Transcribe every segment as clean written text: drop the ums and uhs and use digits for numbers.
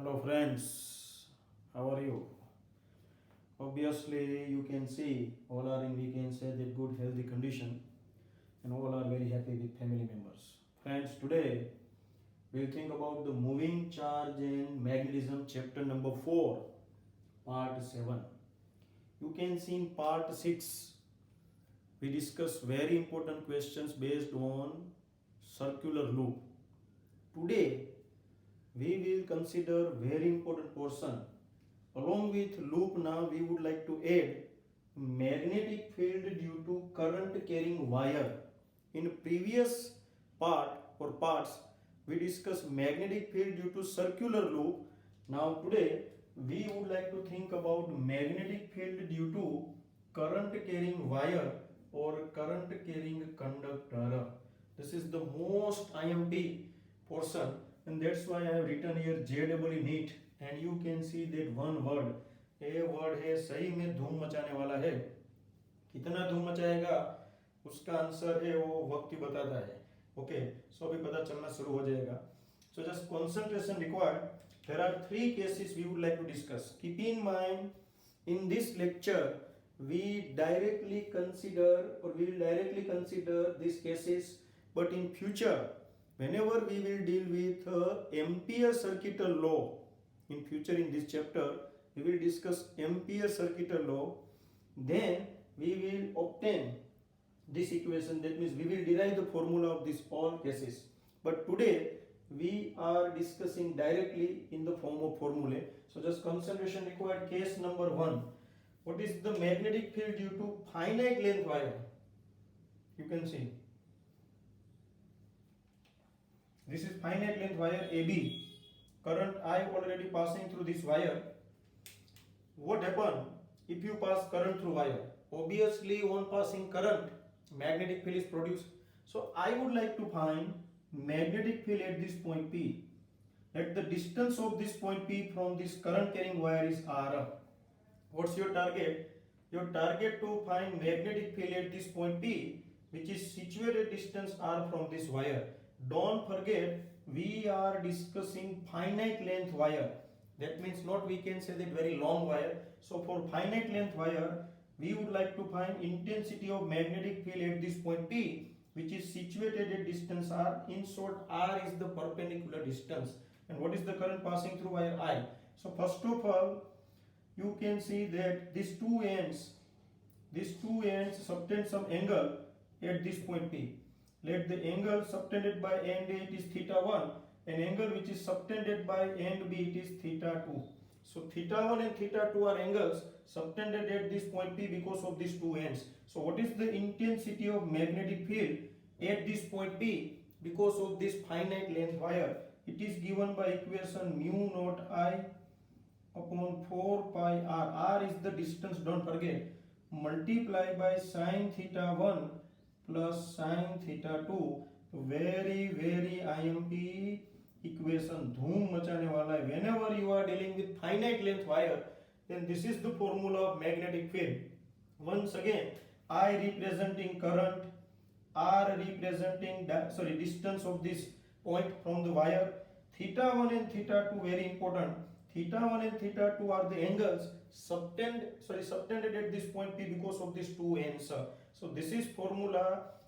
Hello friends, how are you? Obviously, you can see all are in, we can say that good healthy condition, and all are very happy with family members. Friends, today we'll think about the moving charge and magnetism chapter number 4, part 7. You can see in part 6 we discuss very important questions based on circular loop. Today we will consider very important portion. Along with loop, now we would like to add magnetic field due to current carrying wire. In previous part or parts, we discussed magnetic field due to circular loop. Now today we would like to think about magnetic field due to current carrying wire or current carrying conductor. This is the most IMP portion, and that's why I have written here JEE NEET. And you can see that one word, ये word है सही में धूम मचाने वाला है. कितना धूम मचाएगा उसका आंसर है वो वक्त ही बताता है. ओके, सो अभी पता चलना शुरू हो जाएगा. So just concentration required. There are 3 cases we would like to discuss. Keep in mind, in this lecture we directly consider or we will directly consider these cases, but in future whenever we will deal with ampere circuital law, in future in this chapter we will discuss ampere circuital law, then we will obtain this equation. That means we will derive the formula of these all cases, but today we are discussing directly in the form of formulae. So just concentration required. Case number 1, what is the magnetic field due to finite length wire? You can see this is finite length wire AB. Current I already passing through this wire. What happen if you pass current through wire? Obviously on passing current magnetic field is produced. So I would like to find magnetic field at this point P. Let the distance of this point P from this current carrying wire is R. What's your target? Your target to find magnetic field at this point P, which is situated distance R from this wire. Don't forget, we are discussing finite length wire. That means not we can say that very long wire. So for finite length wire, we would like to find intensity of magnetic field at this point P, which is situated at distance R. In short, R is the perpendicular distance. And what is the current passing through wire? I. So first of all, you can see that these two ends subtend some angle at this point P. Let the angle subtended by end A it is theta 1, and angle which is subtended by end B it is theta 2. So theta 1 and theta 2 are angles subtended at this point P because of these two ends. So what is the intensity of magnetic field at this point P because of this finite length wire? It is given by equation mu naught I upon 4 pi r. R is the distance, don't forget, multiply by sin theta 1 plus sin theta 2. very IMP equation, धूम मचाने वाला है. Whenever you are dealing with finite length wire, then this is the formula of magnetic field. Once again, I representing current, R representing distance of this point from the wire. Theta 1 and theta 2 very important. Theta 1 and theta 2 are the angles subtended at this point P because of these two ends. So this is formula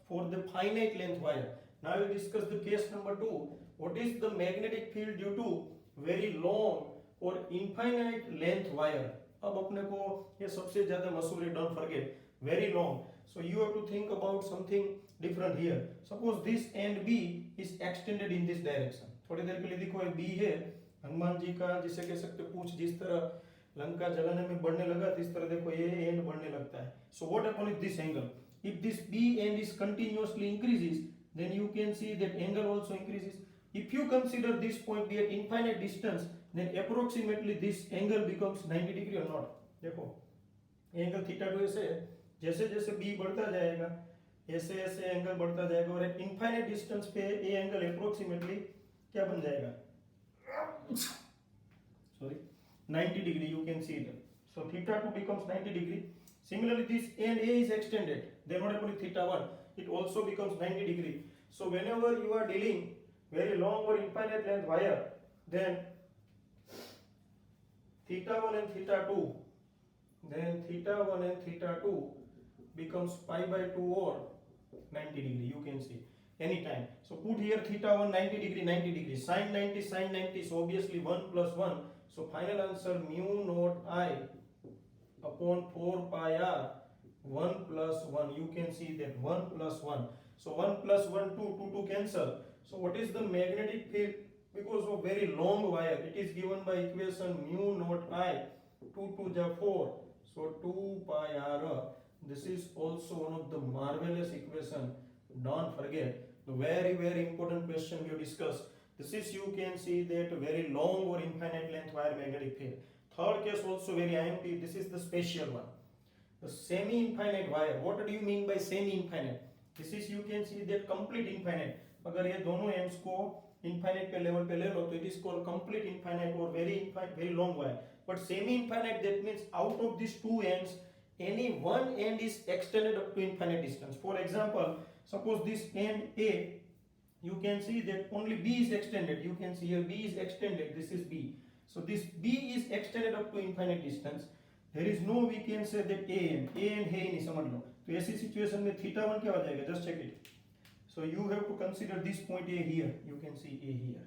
for the finite length wire. Now we discuss the case number 2. What is the magnetic field due to very long or infinite length wire? अब अपने को ये सबसे ज्यादा मशहूर है, don't forget, very long. So you have to think about something different here. Suppose this end B is extended in this direction. थोड़ी देर के लिए देखो ये B है, हनुमान जी का जिसे कह सकते पूछ जिस तरह लंका जलाने में बढ़ने लगा, इस तरह देखो ये एंड बढ़ने लगता है. So what happen with this angle? If this B end is continuously increases, then you can see that angle also increases. If you consider this point B at infinite distance, then approximately this angle becomes 90 degree और not. देखो angle theta 2 से जैसे जैसे B बढ़ता जाएगा ऐसे ऐसे angle बढ़ता जाएगा, और एट इनफाइनाइट डिस्टेंस पे ये एंगल अप्रोक्सीमेटली क्या बन जाएगा? Sorry, 90 degree. You can see that. So theta 2 becomes 90 degree. Similarly, this end A is extended. Then what happens with theta 1? It also becomes 90 degree. So whenever you are dealing very long or infinite length wire, then theta 1 and theta 2, then theta 1 and theta 2 becomes pi by 2 or 90 degree, you can see anytime. So put here theta 1 90 degree, 90 degree, sin 90, sin 90, so obviously 1 plus 1, so final answer mu naught I upon 4 pi r 1 plus 1, you can see that 1 plus 1, so 1 plus 1 2, 2 to cancel. So what is the magnetic field? Because of very long wire, it is given by equation mu naught I 2 to the 4, so 2 pi r. This is also one of the marvelous equation. Don't forget the very important question we discussed. This is, you can see that very long or infinite length wire magnetic field. Third case also very IMP. This is the special one, the semi-infinite wire. What do you mean by semi-infinite? This is, you can see that complete infinite. अगर ये दोनों ends को infinite पे level पे ले लो तो it is called complete infinite or very infinite, very long wire. But semi-infinite, that means out of these two ends, any one end is extended up to infinite distance. For example, suppose this end A, you can see that only B is extended. You can see here B is extended. This is B. So this B is extended up to infinite distance. There is no, we can say that A and है नहीं, समझ लो. तो ऐसी situation में theta 1 क्या हो जाएगा? Just check it. So you have to consider this point A here. You can see A here.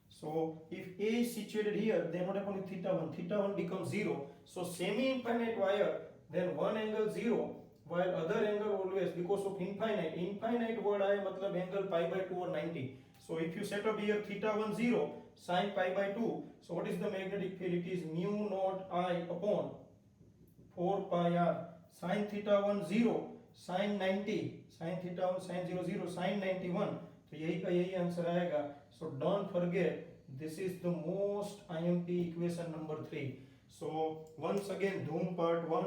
So if A is situated here, then what happens with theta 1? Theta 1 becomes 0. So semi-infinite wire, then one angle 0, while other angle always, because of infinite. Infinite word I matlab angle pi by 2 or 90. So if you set up here theta 1 0, sin pi by 2. So what is the magnetic field? It is mu naught I upon 4 pi r. Sin theta 1 0, sin 90, sin theta 1 sin 0 0, sin 91. तो यही का यही answer आएगा. So don't forget, this is the most IMP equation number 3. So once again, Dhoom part 1,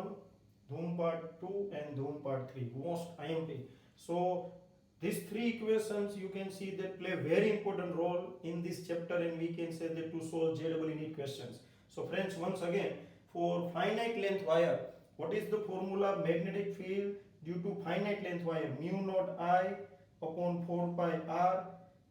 Dhoom part 2 and Dhoom part 3, most IMP. So these three equations, you can see that play very important role in this chapter, and we can say that to solve JEE NEET questions. So friends, once again, for finite length wire, what is the formula? Magnetic field due to finite length wire, mu naught I upon 4 pi r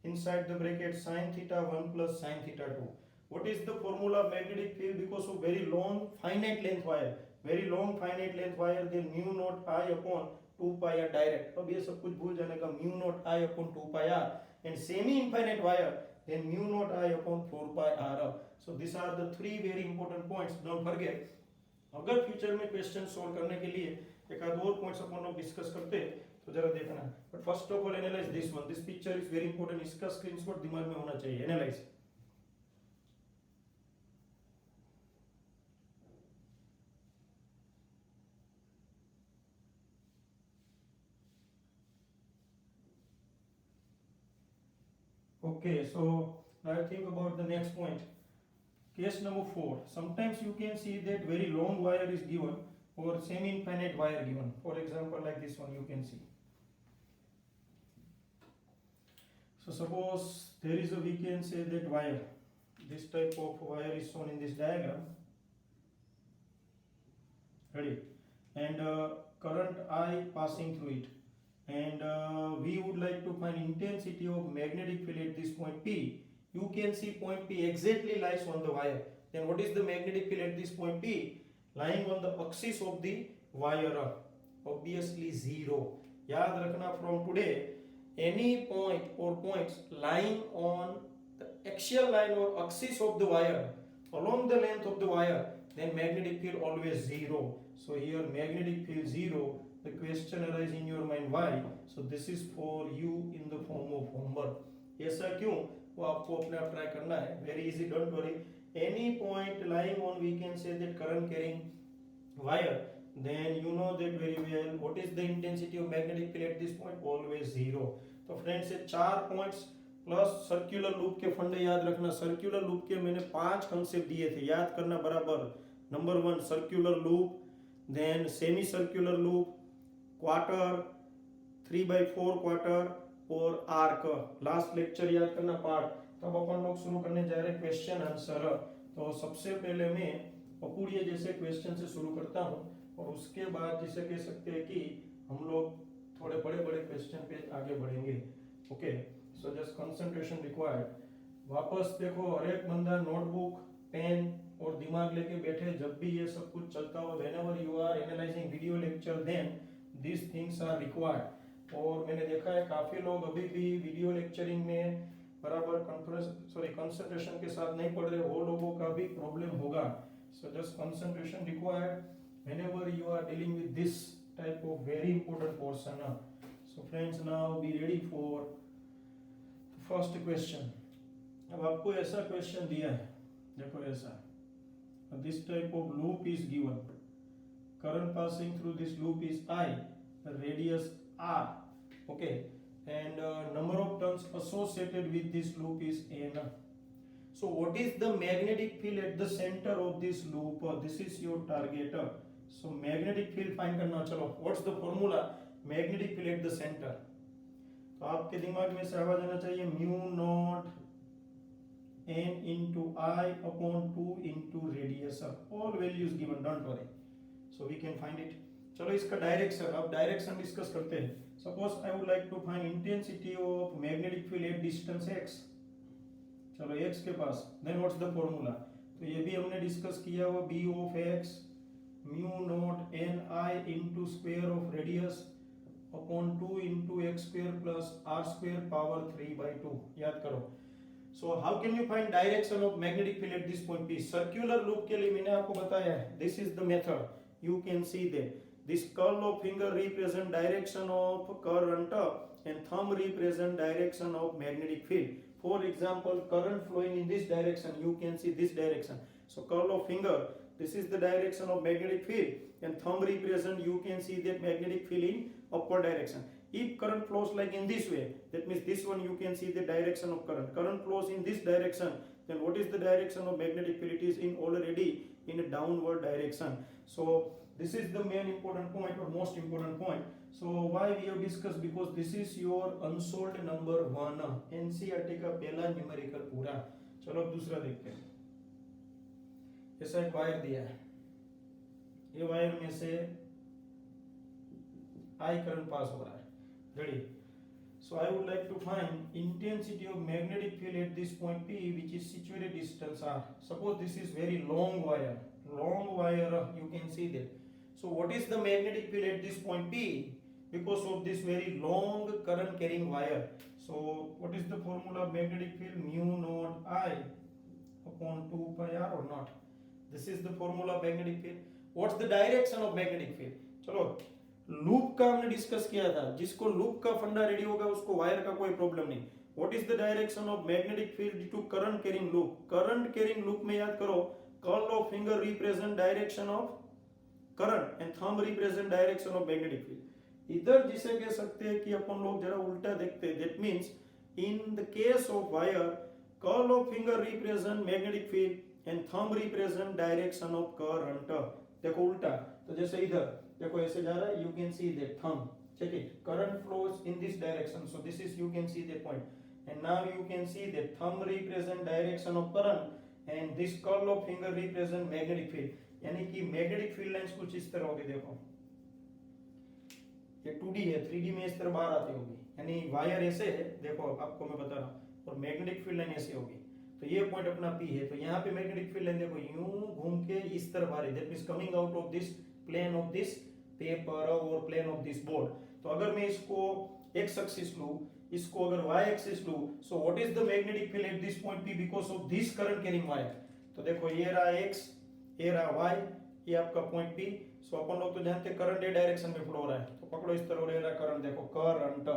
inside the bracket sin theta 1 plus sin theta 2. What is the formula? Magnetic field because of very long finite length wire, very long finite length wire, then mu naught I upon 2 pi r direct. अब ये सब कुछ भूल जाने का, mu naught I upon 2 pi r, and semi infinite wire, then mu naught I upon 4 pi r. So these are the three very important points. Don't forget. अगर future में question solve करने के लिए एक आध और पॉइंट्स अपन लोग discuss करते हैं तो जरा देखना. But first of all analyse this one. This picture is very important. इसका स्क्रीनशॉट दिमाग में होना चाहिए. Analyse. Okay, so now think about the next point. Case number 4. Sometimes you can see that very long wire is given or semi-infinite wire given. For example, like this one, you can see. So suppose there is a, we can say that wire. This type of wire is shown in this diagram. Ready? And current I passing through it. And we would like to find intensity of magnetic field at this point P. You can see point P exactly lies on the wire. Then what is the magnetic field at this point P? Lying on the axis of the wire. Obviously 0. याद रखना, from today, any point or points lying on the axial line or axis of the wire along the length of the wire, then magnetic field always 0. So here magnetic field 0. The question arises in your mind, why? So this is for you in the form of homework. ऐसा क्यों? वो आपको अपने आप try करना है. Very easy, don't worry. Any point lying on, we can say that current carrying wire, then you know that very well what is the intensity of magnetic field at this point, always 0. तो friends, ये 4 points plus circular loop के फंडे याद रखना. Circular loop के मैंने 5 concept दिए थे, याद करना बराबर. Number 1 circular loop, then semi circular loop, quarter, 3/4 quarter और आर्क. लास्ट लेक्चर याद करना पार्ट. तब अपन लोग शुरू करने जा रहे क्वेश्चन आंसर. तो सबसे पहले मैं पपूड़िया जैसे क्वेश्चन से शुरू करता हूँ और उसके बाद जिसे कह सकते हैं कि हम लोग थोड़े बड़े बड़े क्वेश्चन पे आगे बढ़ेंगे. ओके, सो जस्ट कंसंट्रेशन रिक्वायर्ड. वापस देखो, हर एक बंदा नोटबुक, पेन और दिमाग लेके बैठे जब भी ये सब कुछ चलता हो, whenever you are analyzing video lecture then these things are required। और मैंने देखा है काफी लोग अभी भी वीडियो लेक्चरिंग में बराबर कंसंट्रेशन के साथ नहीं पढ़ रहे, वो लोगों का भी प्रॉब्लम होगा। सो just concentration required whenever you are dealing with this type of very important portion। So friends, now be ready for the first question। अब आपको ऐसा क्वेश्चन दिया है, देखो ऐसा, this type of loop is given, current passing through this loop is I, the radius R, okay, and number of turns associated with this loop is N। So what is the magnetic field at the center of this loop? This is your target। So magnetic field find करना, चलो what's the formula magnetic field at the center? तो आपके दिमाग में से आवाज आना चाहिए mu naught n into I upon 2 into radius, all values given, don't worry, so we can find it। चलो इसका डायरेक्शन, अब डायरेक्शन डिस्कस करते हैं। Suppose I would like to find intensity of magnetic field at distance x, चलो x के पास, then what's the formula? तो ये भी हमने डिस्कस किया हुआ, b of x mu naught n I into square of radius upon 2 into x square plus r square power 3/2, याद करो। So how can you find direction of magnetic field at this point P? Circular loop के लिए मैंने आपको बताया है, this is the method, you can see that this curl of finger represent direction of current and thumb represent direction of magnetic field। For example, current flowing in this direction, you can see this direction, so curl of finger, this is the direction of magnetic field, and thumb represent, you can see that magnetic field in upward direction। If current flows like in this way, that means this one you can see the direction of current, current flows in this direction, then what is the direction of magnetic field? It is in already in a downward direction। So this is the main important point or most important point। So why we have discussed, because this is your unsolved number 1 NCERT का पहला numerical पूरा। चलो अब दूसरा देखते हैं। ऐसा एक वायर दिया है, ये वायर में से I current पास हो रहा है, ready? So I would like to find intensity of magnetic field at this point P, which is situated distance R। Suppose this is very long wire, you can see that। So what is the magnetic field at this point P? Because of this very long current carrying wire। So what is the formula of magnetic field? Mu naught I upon 2 pi R or not? This is the formula of magnetic field। What's the direction of magnetic field? चलो loop का हमने discuss किया था, जिसको loop का फंडा ready होगा उसको वायर का कोई प्रॉब्लम नहीं। What is the direction of magnetic field to current carrying loop? Current carrying loop में याद करो, curl of finger represent direction of current and thumb represent direction of magnetic field. इधर जिसे कह सकते हैं कि अपन लोग जरा उल्टा देखते हैं, that means in the case of wire curl of finger represent magnetic field and thumb represent direction of current. देखो उल्टा, तो जैसे इधर देखो ऐसे जा रहा है, you can see that thumb, check it, current flows in this direction, so this is, you can see that point, and now you can see that thumb represent direction of current and this curl of finger represent magnetic field। यानी कि magnetic field lines कुछ इस तरह होगी, देखो ये 2D है, 3D में इस तरह बाहर आती होगी, यानी वायर ऐसे है, देखो आपको मैं बता रहा हूँ, और मैग्नेटिक फील्ड लाइन ऐसे होगी। तो ये पॉइंट अपना P है, तो यहाँ पे मैग्नेटिक फील्ड लाइन देखो यूं घूम के इस तरफ आ रही है, that means coming out of this plane of this paper और प्लेन ऑफ दिस बोर्ड। तो अगर मैं इसको x एक्सिस लूं, इसको अगर y एक्सिस लूं, सो what is the magnetic field at this point P because of this current carrying wire. तो देखो ये रहा x, ये रहा y, ये आपका पॉइंट P। सो अपन लोग तो जानते हैं करंट ए डायरेक्शन में फ्लो हो रहा है, तो पकड़ो इस तरह रहा करंट, देखो current,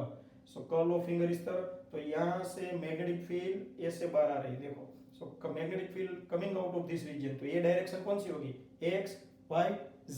so curl of finger इस तरह, तो यहां से मैग्नेटिक फील्ड ऐसे बाहर आ रही है, देखो so magnetic field coming out of this region. तो ये डायरेक्शन कौन सी होगी? x y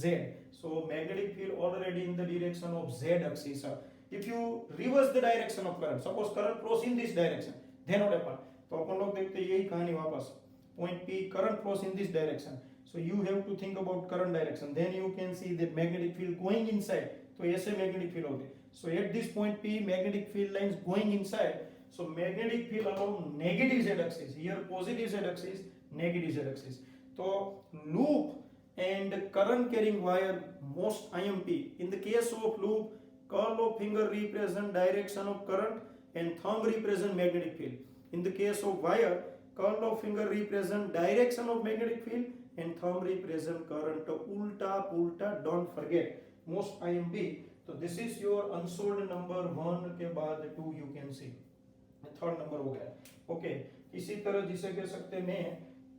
z। So magnetic field already in the direction of z axis। If you reverse the direction of current, suppose current flows in this direction, then what happen? तो अपन लोग देखते हैं यही कहानी वापस, point P, current flows in this direction, so you have to think about current direction, then you can see the magnetic field going inside, तो ऐसे magnetic field होगी। So at this point P, magnetic field lines going inside, so magnetic field along negative z axis, here positive z axis, negative z axis। तो loop and current carrying wire most IMP, in the case of loop, curl of finger represent direction of current and thumb represent magnetic field। In the case of wire, curl of finger represent direction of magnetic field and thumb represent current. तो उल्टा पुल्टा, don't forget most IMP. तो this is your unsolved number 1 के बाद 2 you can see, third number हो गया. Okay, इसी तरह जिसे कह सकते हैं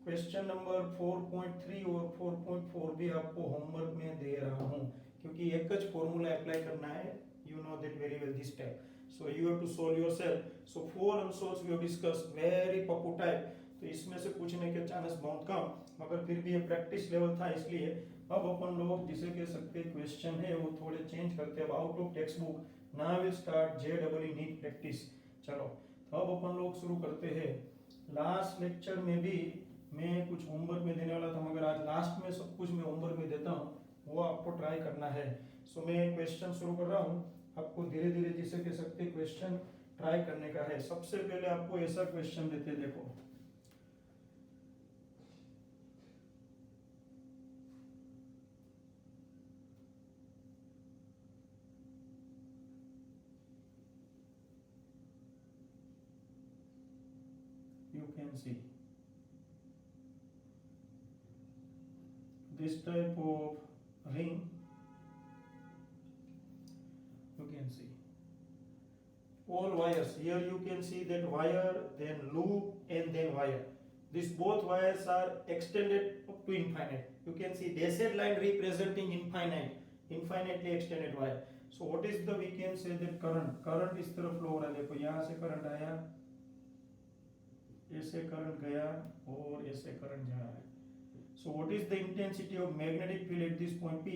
क्वेश्चन नंबर 4.3 और 4.4 भी आपको होमवर्क में दे रहा हूं, क्योंकि एक ज फॉर्मूला अप्लाई करना है. You know that very well this type, so you have to solve yourself. So 4 answers we have discussed, very पप्पू टाइप. तो इसमें से पूछने के चांस बहुत कम, मगर फिर भी ये प्रैक्टिस लेवल था, इसलिए अब अपन लोग जिसे कह सकते क्वेश्चन है वो थोड़े चेंज करते हैं out of text book. Now will start JEE NEET practice. चलो अब अपन लोग शुरू करते हैं. लास्ट लेक्चर में भी मैं कुछ होमवर्क में देने वाला था, मगर आज लास्ट में सब कुछ मैं होमवर्क में देता हूँ, वो आपको ट्राई करना है. सो मैं क्वेश्चन शुरू कर रहा हूँ, आपको धीरे धीरे जिसे कह सकते क्वेश्चन ट्राई करने का है. सबसे पहले आपको ऐसा क्वेश्चन देते, देखो you can see this type of ring. You can see all wires here. You can see that wire, then loop, and then wire. These both wires are extended up to infinite. You can see dashed line representing infinitely extended wire. So what is the, we can say that current इस तरफ flow हो रहा है. देखो यहाँ से current आया, ऐसे करंट गया और ऐसे करंट जा रहा है. So what is the intensity of magnetic field at this point P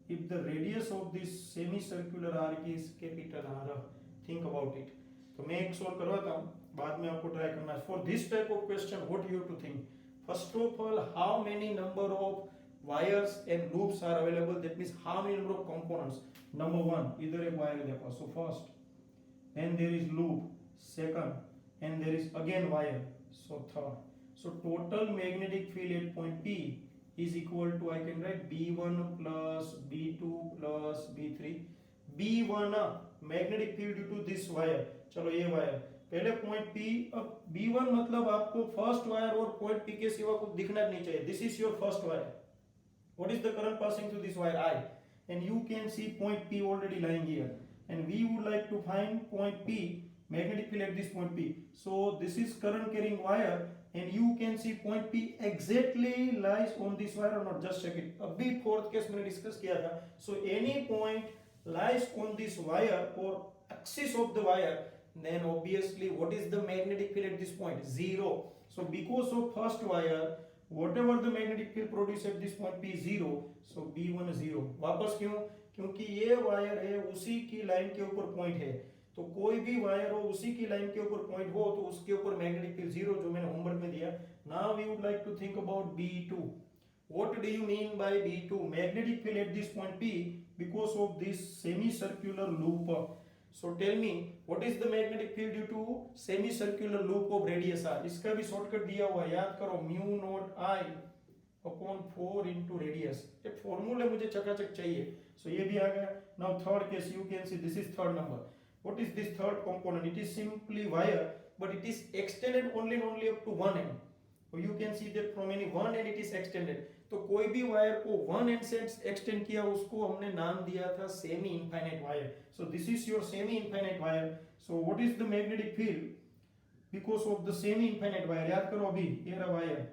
if the radius of this semicircular arc is capital R? Think about it. तो मैं एक सोल्व करवाता हूँ, बाद में आपको ट्राई करना है. For this type of question what you have to think? First of all, how many number of wires and loops are available? That means how many number of components? Number 1, इधर एक wire देखो. So first, then there is loop, second, and there is again wire, so third. So total magnetic field at point P is equal to, I can write B1 plus B2 plus B3. B1 magnetic field due to this wire. चलो ये wire पहले point P. अब B1 मतलब आपको first wire और point P के सिवा कुछ दिखना नहीं चाहिए. This is your first wire. What is the current passing through this wire? I. And you can see point P already lying here. And we would like to find point P, magnetic field at this point P. So this is current carrying wire, and you can see point P exactly lies on this wire or not. Just check it. अभी fourth case मैंने discuss किया था. So any point lies on this wire or axis of the wire, then obviously what is the magnetic field at this point? 0. So because of first wire, whatever the magnetic field produced at this point P is 0. So B1 is 0. वापस क्यों? क्योंकि ये wire है, उसी की line के ऊपर point है. तो कोई भी वायर हो, उसी की लाइन के ऊपर पॉइंट हो, तो उसके ऊपर मैग्नेटिक फील्ड 0, जो मैंने होमवर्क में दिया. Now we would like to think about B2. What do you mean by B2? Magnetic field at this point P because of this semi circular loop. So tell me what is the magnetic field due to semi circular loop of radius r? इसका भी shortcut दिया हुआ है, याद करो, mu naught I upon 4 into radius. ये formula मुझे चकाचक चाहिए. सो ये भी आ गया. Now third case, you can see this is third number. What is this third component? It is simply wire, but it is extended only up to one end. So you can see that from any one end it is extended. तो कोई भी wire को one end से extend किया, उसको हमने नाम दिया था semi infinite wire. So this is your semi infinite wire. So what is the magnetic field because of the semi infinite wire? याद करो, अभी ये रहा वायर,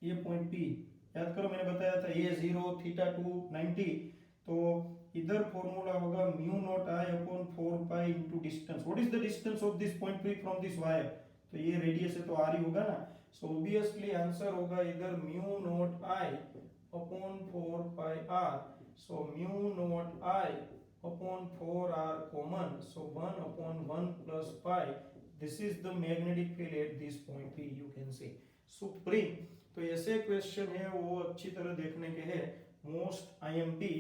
ये पॉइंट P, याद करो मैंने बताया था ये 0 थीटा 2 90. तो इधर फॉर्मूला होगा mu naught I upon 4 pi into distance. What is the distance of this point P from this wire? तो ये रेडियस है, तो r ही होगा ना. सो ऑब्वियसली आंसर होगा इधर mu naught I upon 4 pi r. So mu naught I upon 4r common, so 1 upon 1 plus pi. This is the magnetic field at this point P. You can C supreme. तो ऐसे question है वो अच्छी तरह देखने के हैं, most IMP.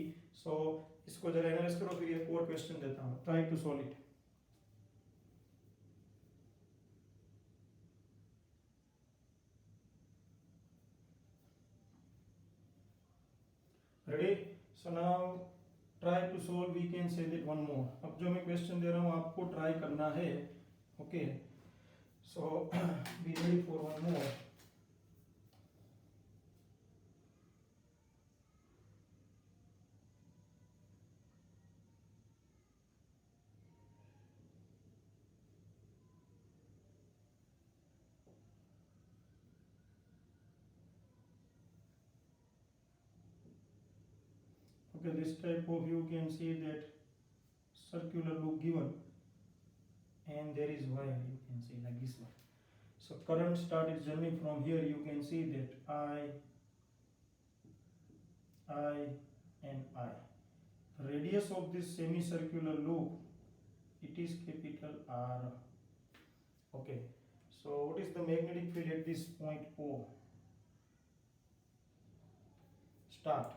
सो इसको जरा एनालाइज करो, फिर एक और क्वेश्चन देता हूं, try to solve it. Ready? So now try to solve, we can say that one more. अब जो मैं क्वेश्चन दे रहा हूं आपको ट्राई करना है. Okay, So be ready for one more. Okay, this type of you can see that circular loop given, and there is wire, you can see like this one. So current start its journey from here. You can see that I and I. Radius of this semicircular loop, it is capital R. Okay, so what is the magnetic field at this point O? Start.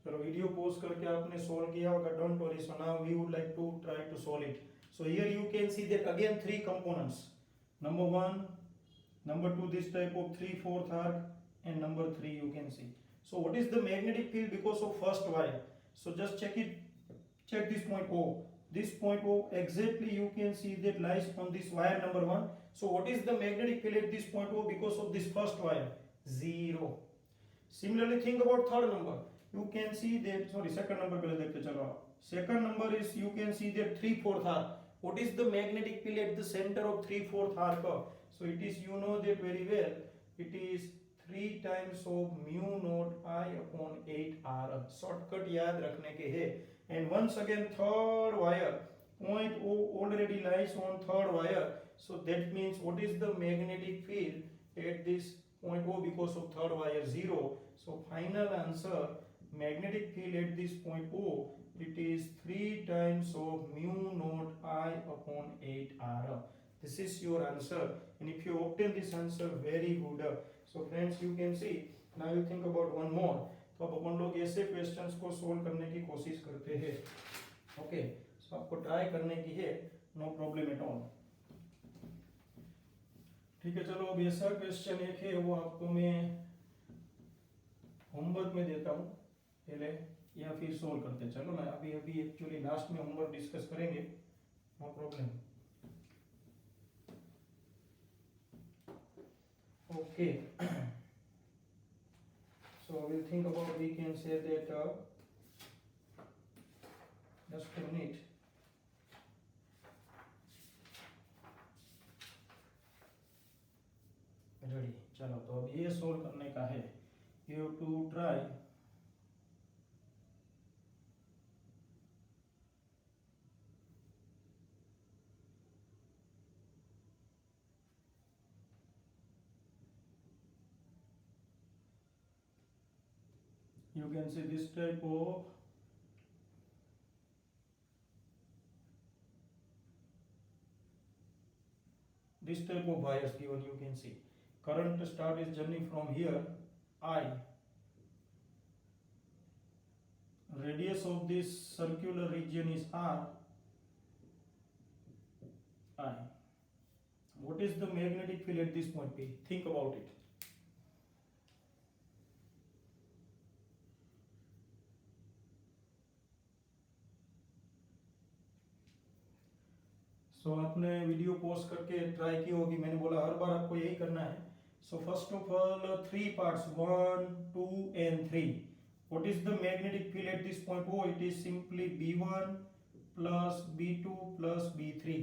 चलो video pause करके आपने solve किया होगा, don't worry. So now we would like to try to solve it. So here you can see that again three components. Number 1, number 2, this type of 3/4 arc, and number 3 you can see. So what is the magnetic field because of first wire? So just check it. Check this point O. This point O exactly you can see that lies on this wire number 1. So what is the magnetic field at this point O because of this first wire? 0. Similarly think about third number. You can see that, sorry, second number पहले देखते चलो. Second number is you can see that 3/4 arc. What is the magnetic field at the center of 3/4 arc? So it is, you know that very well, it is 3 times of mu naught I upon 8R. Shortcut याद रखने के है. And once again third wire, point O already lies on third wire. So that means what is the magnetic field at this point O because of third wire? 0. So final answer, magnetic field at this point O, it is 3 times of mu naught I upon 8R. This is your answer, and if you obtain this answer, very good. So friends, you can see, now you think about one more. तो अब अपन लोग ऐसे questions को solve करने की कोशिश करते हैं. ओके, सो आपको ट्राई करने की है, नो प्रॉब्लम एट ऑल. ठीक है, चलो अब ऐसा क्वेश्चन एक है, वो आपको मैं होमवर्क में देता हूँ पहले, या फिर सोल्व करते. चलो ना, अभी अभी एक्चुअली लास्ट में होमवर्क डिस्कस करेंगे, no problem. Okay, so we'll think about, we can say that just a minute. रेडी, चलो तो अब ये सोल्व करने का है. You have to try. You can see this type of wires given. You can see current start is journey from here I. Radius of this circular region is R I. What is the magnetic field at this point P? Think about it. सो आपने video pause करके try की होगी, मैंने बोला हर बार आपको यही करना है. So first of all 3 parts, 1, 2 and 3. What is the magnetic field at this point O? It is simply B1 plus B2 plus B3.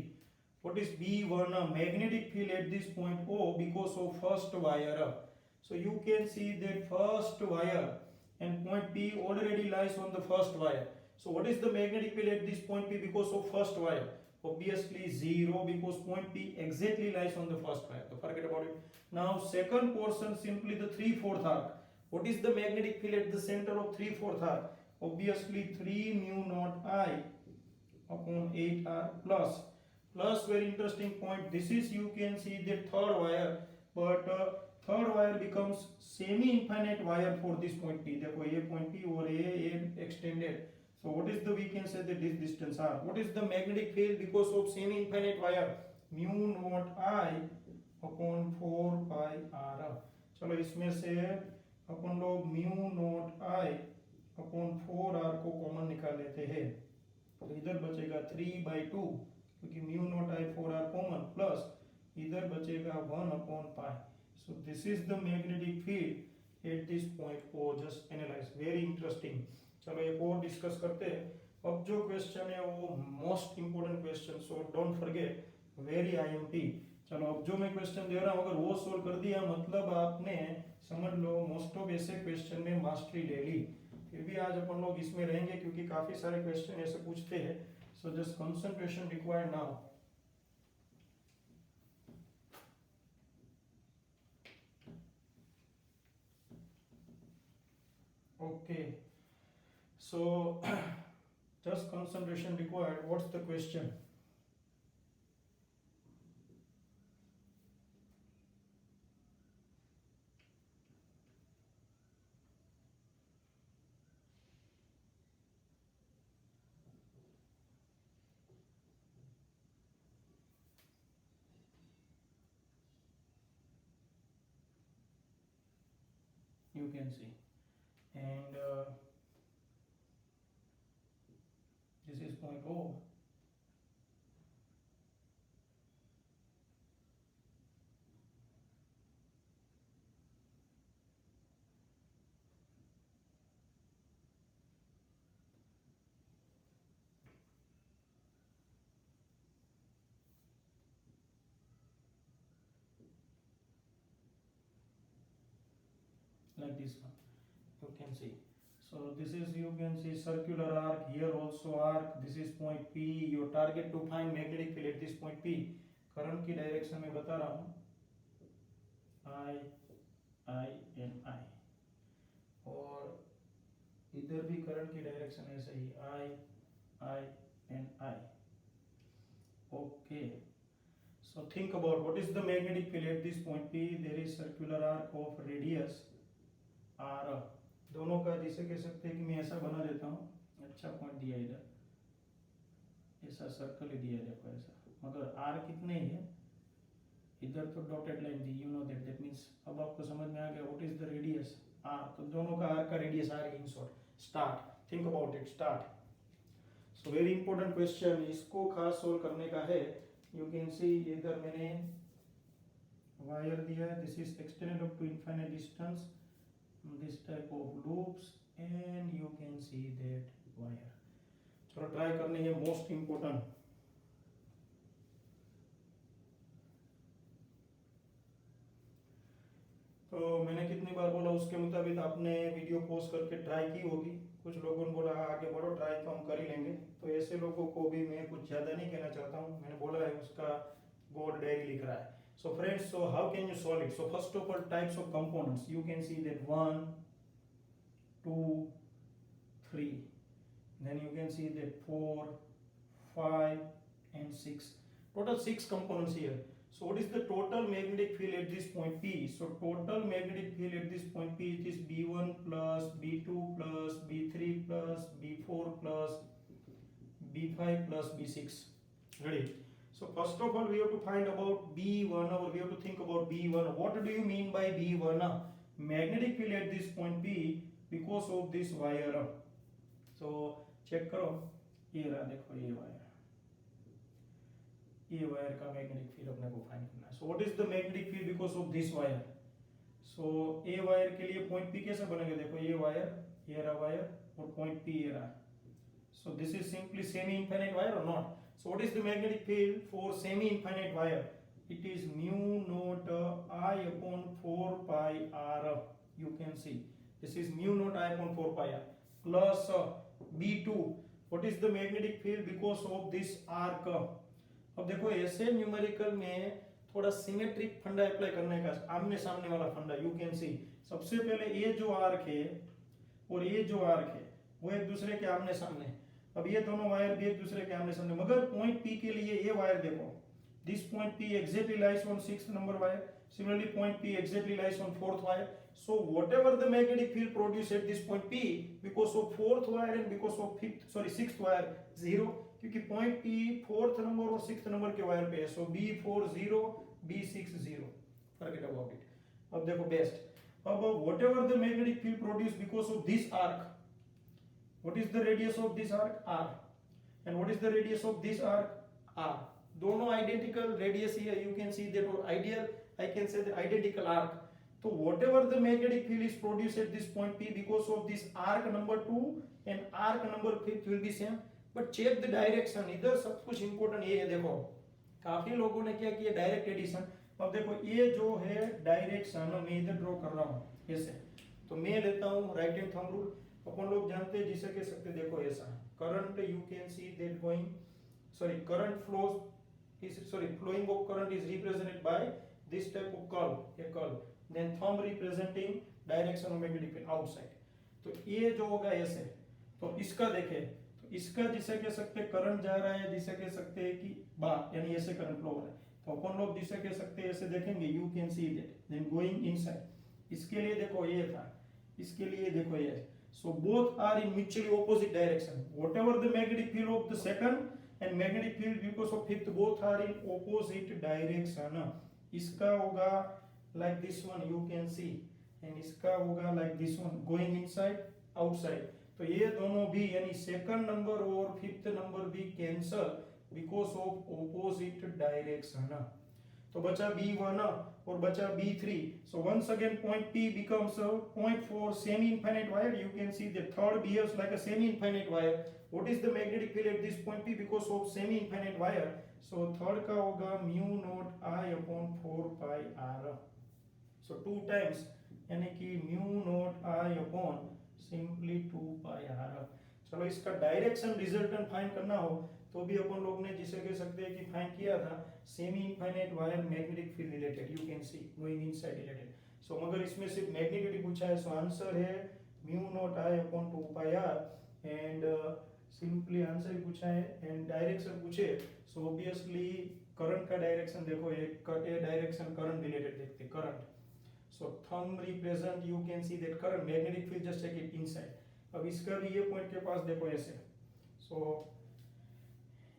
What is B1? Magnetic field at this point O because of first wire. So you can see that first wire and point P already lies on the first wire. So what is the magnetic field at this point P because of first wire? Obviously 0, because point P exactly lies on the first wire. So forget about it. Now second portion, simply the 3/4 arc. What is the magnetic field at the center of 3/4 arc? Obviously 3 mu naught I upon 8R plus. Plus very interesting point. This is, you can see the third wire, but third wire becomes semi-infinite wire for this point P. देखो ये point P और ये extended. So what is the, we can say that this distance R. What is the magnetic field because of semi-infinite wire? Mu naught I upon 4 pi R. चलो इसमें से अपन लोग mu naught I upon 4r को common निकाल लेते हैं, तो इधर बचेगा 3/2 क्योंकि mu naught I 4r common, plus इधर बचेगा 1/पाई। So this is the magnetic field at this point O. Just analyse, very interesting. चलो एक और डिस्कस करते हैं। अब जो क्वेश्चन है वो most important question, so don't forget, very IMP. चलो अब जो मैं क्वेश्चन दे रहा हूँ अगर वो सोल्व कर दिया मतलब आपने समझ लो मोस्ट ऑफ ऐसे क्वेश्चन में मास्टरी ले ली। फिर भी आज अपन लोग इसमें रहेंगे क्योंकि काफी सारे क्वेश्चन ऐसे पूछते हैं। So just concentration required now. Okay, so just concentration required. What's the question? You can see, and this is point O. Like this one, you can see. So this is, you can see circular arc, here also arc, this is point P. Your target to find magnetic field at this point P. Current की direction में बता रहा हूँ I, I and I, और इधर भी current की direction ऐसे ही I, I and I. Okay. So think about what is the magnetic field at this point P. There is circular arc of radius R. दोनों का जिसे कह सकते हैं कि मैं ऐसा बना देता हूँ, अच्छा पॉइंट दिया इधर, ऐसा सर्कल ही दिया देखो ऐसा, मगर R कितने ही है, इधर तो dotted line the, you know that, that means अब आपको समझ में आ गया what is the radius R। तो दोनों का R का radius R in short. Start, think about it, start. So very important question, इसको खास सोल्व करने का है। यू कैन सी इधर मैंने वायर दिया है, this is extended up to infinite distance, this type of loops, and you can see that wire. चलो ट्राई करनी है, मोस्ट इंपोर्टेंट। तो मैंने कितनी बार बोला उसके मुताबिक आपने वीडियो पॉज करके ट्राई की होगी। कुछ लोगों ने बोला आगे बढ़ो, ट्राई तो हम कर ही लेंगे, तो ऐसे लोगों को भी मैं कुछ ज़्यादा नहीं कहना चाहता हूँ, मैंने बोला है उसका बोर्ड डायरी लिख रहा है। So friends, so how can you solve it? So first of all, types of components, you can see that 1, 2, 3, then you can see that 4, 5 and 6, total 6 components here. So what is the total magnetic field at this point P? So total magnetic field at this point P, it is B1 plus B2 plus B3 plus B4 plus B5 plus B6. Ready? So first of all we have to find about B1, or we have to think about B1. What do you mean by B1? Magnetic field at this point P because of this wire. So check करो, ये रहा देखो, ये wire का magnetic field अपने को find करना है। So what is the magnetic field because of this wire? So a wire के लिए पॉइंट पी कैसे बनेगा, देखो ये वायर, ये रहा वायर, और पॉइंट पी ये रहा। So this is simply semi infinite wire or not? So what is the magnetic field for semi infinite wire? It is mu naught I upon 4 pi R. You can see this is mu naught I upon 4 pi r plus B2. What is the magnetic field because of this arc? अब देखो ऐसे numerical में थोड़ा symmetric फंडा apply करने का, आमने सामने वाला फंडा। यू कैन सी सबसे पहले ये जो आर्क है और ये जो आर्क है वो एक दूसरे के आमने सामने। अब ये दोनों वायर भी एक दूसरे के आमने सामने, मगर पॉइंट पी के लिए ये वायर देखो, this point P exactly lies on 6th number wire, similarly point P exactly lies on 4th wire. So whatever the magnetic field produced at this point P because of 4th wire and because of 6th wire, 0, क्योंकि point P 4th number और 6th number के wire पे है। So B4 0, B6 0, forget about it। अब देखो best, above whatever the magnetic field produced because of this arc. What is the radius of this arc? R. And what is the radius of this arc? R. दोनों identical radius here, you can see that, or ideal, I can say the identical arc. So whatever the magnetic field is produced at this point P because of this arc number 2 and arc number 5 will be same. But check the direction. इधर सब कुछ important ये है, देखो काफी लोगों ने क्या किया, डायरेक्ट एडिशन. अब देखो ये जो है डायरेक्शन मैं इधर ड्रॉ कर रहा हूँ ऐसे, तो मैं लेता हूँ राइट हैंड थंब रूल. अपन लोग जानते हैं जिसे कह सकते, देखो ऐसा current you can see that going, sorry current flows is, sorry flowing of current is represented by this type of curve, ये curve. Then thumb representing direction of magnetic field outside. तो ये जो होगा ऐसे, तो इसका देखें, तो इसका जिसे कह सकते करंट जा रहा है, जिसे कह सकते हैं कि बाहर, यानी ऐसे करंट फ्लो हो रहा है. तो अपन लोग जिसे कह सकते हैं ऐसे देखेंगे, you can see that, then going inside. इसके लिए देखो ये था, इसके लिए देखो ये. So both are in mutually opposite direction. Whatever the magnetic field of the second and magnetic field because of fifth, both are in opposite direction. इसका होगा like this one, you can see, and इसका होगा like this one, going inside, outside. तो ये दोनों भी यानी second number और fifth number भी cancel because of opposite direction. तो बचा B1 और बचा B3. So once again point P becomes a point for semi-infinite wire. You can see the third behaves like a semi-infinite wire. What is the magnetic field at this point P because of semi-infinite wire? So third का होगा mu naught I upon 4 pi r. So 2 times यानी कि mu naught I upon simply 2 pi r. चलो इसका direction resultant find करना हो तो भी अपन लोग ने जिसे कह सकते हैं कि फाइंड किया था semi infinite wire magnetic field related, you can see going inside related. So मगर इसमें सिर्फ मैग्नेटिक पूछा है, सो आंसर है mu naught I upon 2 pi R. And simply answer ही पूछा है एंड डायरेक्शन पूछे, सो ऑब्वियसली करंट का डायरेक्शन देखो, ये डायरेक्शन करंट रिलेटेड देखते current. So thumb represent, you can see that current, magnetic field just take it inside. अब इसका भी ये पॉइंट के पास देखो ऐसे, सो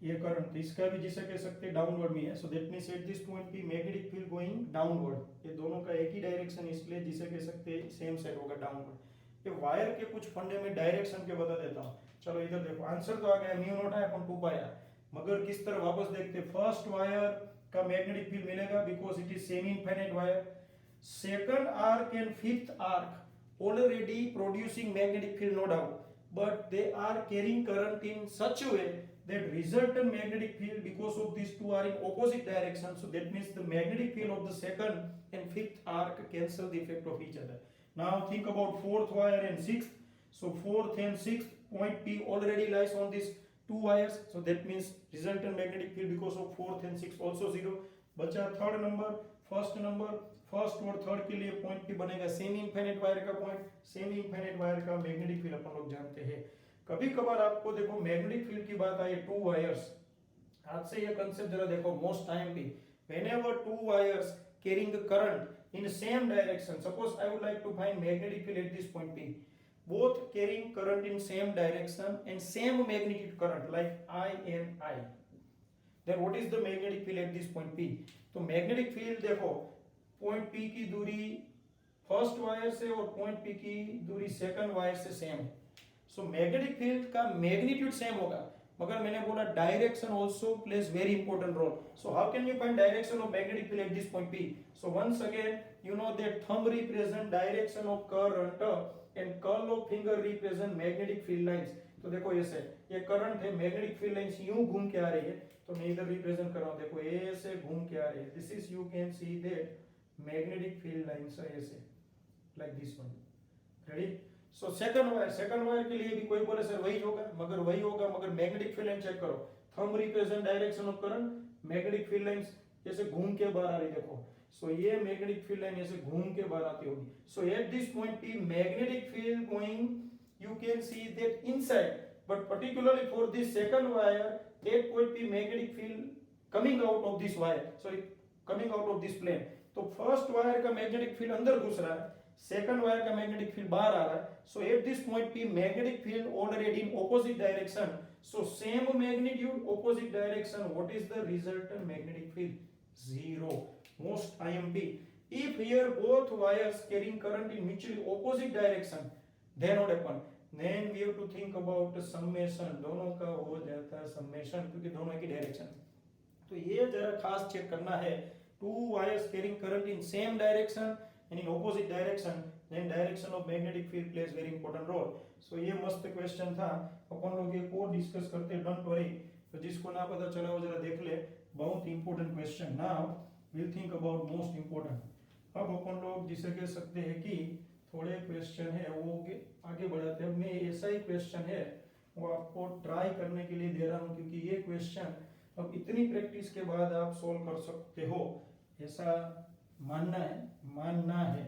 ये करंट, इसका भी जिसे कह सकते हैं डाउनवर्ड में है. So that means eight this point पे मैग्नेटिक फील्ड गोइंग डाउनवर्ड. ये दोनों का एक ही डायरेक्शन, इसलिए जिसे कह सकते हैं सेम साइड होगा डाउनवर्ड. ये वायर के कुछ फंडे में डायरेक्शन के बता देता हूँ. चलो इधर देखो आंसर तो आ गया mu naught I upon 2 pi R. मगर किस तरह वापस देखते, फर्स्ट वायर का मैग्नेटिक फील्ड मिलेगा because it is semi infinite wire. Second arc and fifth arc already producing magnetic field, no doubt, but they are carrying current in such a way that resultant magnetic field because of these two are in opposite direction. So that means the magnetic field of the second and fifth arc cancel the effect of each other. Now think about fourth wire and sixth. So fourth and sixth point P already lies on these two wires. So that means resultant magnetic field because of fourth and sixth also zero. बचा third number, first number, first और third के लिए point P बनेगा semi infinite wire का point. Semi infinite wire का magnetic field अपन लोग जानते हैं. कभी कभार आपको देखो मैग्नेटिक फील्ड की बात आई, टू वायर्स, आज से ये कंसेप्ट जरा देखो मोस्ट टाइम पे, whenever two wires carrying a current in same direction, suppose I would like to find magnetic field at this point P, both carrying current in same direction and same magnitude current like I and I, then what is the magnetic field at this point P? तो magnetic field देखो point P की दूरी first wire से और point P की दूरी second wire से same है. सो मैग्नेटिक फील्ड का मैग्नीट्यूड सेम होगा, मगर मैंने बोला direction also plays very important role. So how can you find direction of magnetic field at this point P? So once again you know that thumb represent direction of current and curl of finger represent magnetic field lines. तो देखो ऐसे ये current है, magnetic field lines यूं घूम के आ रही है, तो मैं इधर रिप्रेजेंट कर रहा हूं, देखो ऐसे घूम के आ रही है. This is, you can see that magnetic field lines ऐसे like this one. Ready? So second wire के लिए भी कोई बोले सर वही होगा, मगर मैग्नेटिक फील्ड लाइन चेक करो. Thumb represent direction of current, magnetic field lines जैसे घूम के बाहर आ रही, देखो. सो ये मैग्नेटिक फील्ड लाइन ऐसे घूम के बाहर आती होगी. So at this point P magnetic field going, you can see that inside, but particularly for this second wire at point P magnetic field coming out of this wire, coming out of this plane. तो first wire का magnetic field अंदर घुस रहा है, second wire का magnetic field बाहर आ रहा है. So at this point P magnetic field already in opposite direction. So same magnitude opposite direction, what is the resultant magnetic field? Zero. Most IMP. If here both wires carrying current in mutually opposite direction, then what happen? Then we have to think about summation. दोनों का हो जाता है summation क्योंकि दोनों एक ही direction. तो ये जरा खास चेक करना है। Two wires carrying current in same direction and in opposite direction, then direction of magnetic field plays very important role. So ये मस्त क्वेश्चन था। अपन लोग एक और डिस्कस करते हैं, डोंट वरी। तो जिसको ना पता चला वो जरा देख ले, बहुत important question. Now will think about most important. अब अपन लोग जिसे कह सकते हैं कि थोड़े क्वेश्चन है वो आगे बढ़ाते हैं। मैं ऐसा ही क्वेश्चन है वो आपको ट्राई करने के लिए दे रहा हूँ, क्योंकि ये क्वेश्चन अब इतनी प्रैक्टिस के बाद आप सोल्व कर सकते हो, ऐसा मानना है,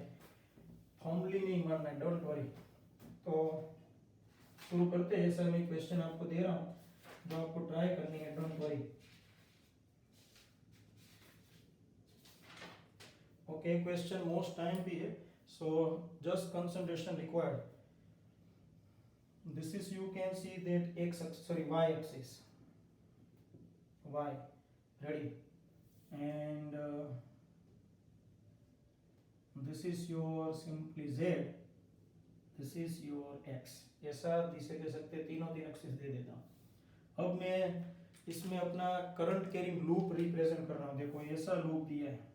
फॉर्मली नहीं मानना है, डोंट वरी। तो शुरू करते हैं। ऐसा मैं क्वेश्चन आपको दे रहा हूँ जो आपको ट्राई करनी है, don't worry. Okay, question most time भी है, so just concentration required. This is, you can see that y axis, y, ready, and this is your simply z, this is your x। ऐसा जिसे कह सकते हैं, तीन एक्सिस दे देता हूँ। अब मैं इसमें अपना करंट कैरिंग लूप रिप्रेजेंट कर रहा हूँ। देखो ऐसा लूप दिया है,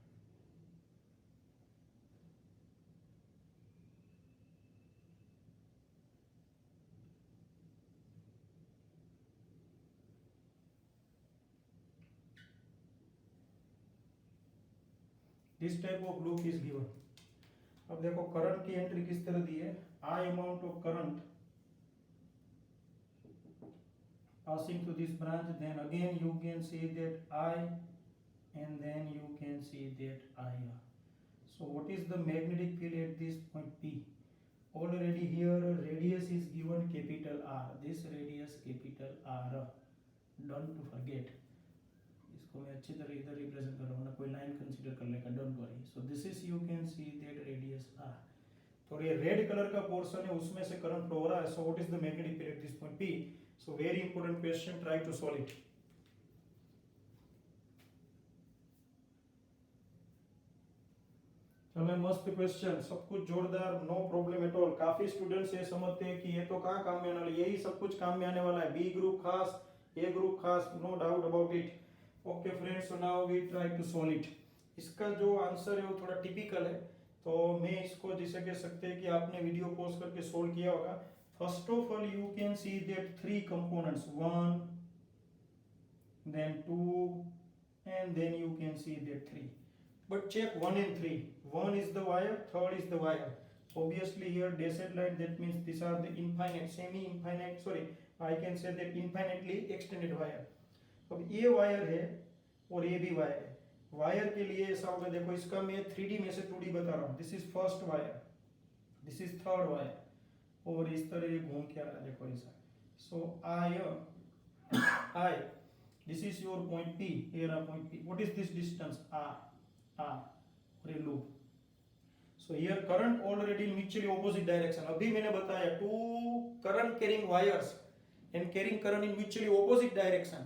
this type of loop is given. अब देखो करंट की एंट्री किस तरह दी है, आई amount of current passing through this branch, then again you can see that I, and then you can see that IR. So what is the magnetic field at this point P? Already here radius is given capital R, this radius capital R, don't forget। इसको मैं अच्छी तरह इधर represent कर रहा हूँ ना, कोई लाइन कंसीडर कर लेगा, don't worry. So this is, you can see that radius R। तो ये रेड कलर का पोर्शन है, उसमें से करंट फ्लो हो रहा है। So what is the magnetic field at this point P? So very important question, try to solve it। चलो मस्त क्वेश्चन, सब कुछ जोरदार, नो प्रॉब्लम एट ऑल। काफी स्टूडेंट्स ये समझते हैं कि ये तो कहाँ काम में आने वाला है, यही सब कुछ काम में आने वाला है। बी ग्रुप खास, ए ग्रुप खास, no doubt about it. Okay friends, so now we try to solve it. इसका जो आंसर है वो थोड़ा टिपिकल है, तो मैं इसको जिसे कह सकते हैं कि आपने वीडियो पॉज करके सोल्व किया होगा। First of all, you can see that three components, 1, then 2, and then you can see that 3. But check 1 and 3. 1 is the wire, 3rd is the wire. Obviously here dashed line, that means these are the infinite, semi-infinite, sorry, I can say that infinitely extended wire. अब ये wire है और ये भी wire है। Wire के लिए ऐसा होगा, देखो इसका मैं 3D में से 2D बता रहा हूँ। This is first wire, this is third wire, और इस तरह ये घूम के आ रहा है, देखो ऐसा। सो I, this is your point P, here are point P। what is this distance? R, और ये loop। so here current already in mutually opposite direction। अभी मैंने बताया two current carrying wires and carrying current in mutually opposite direction,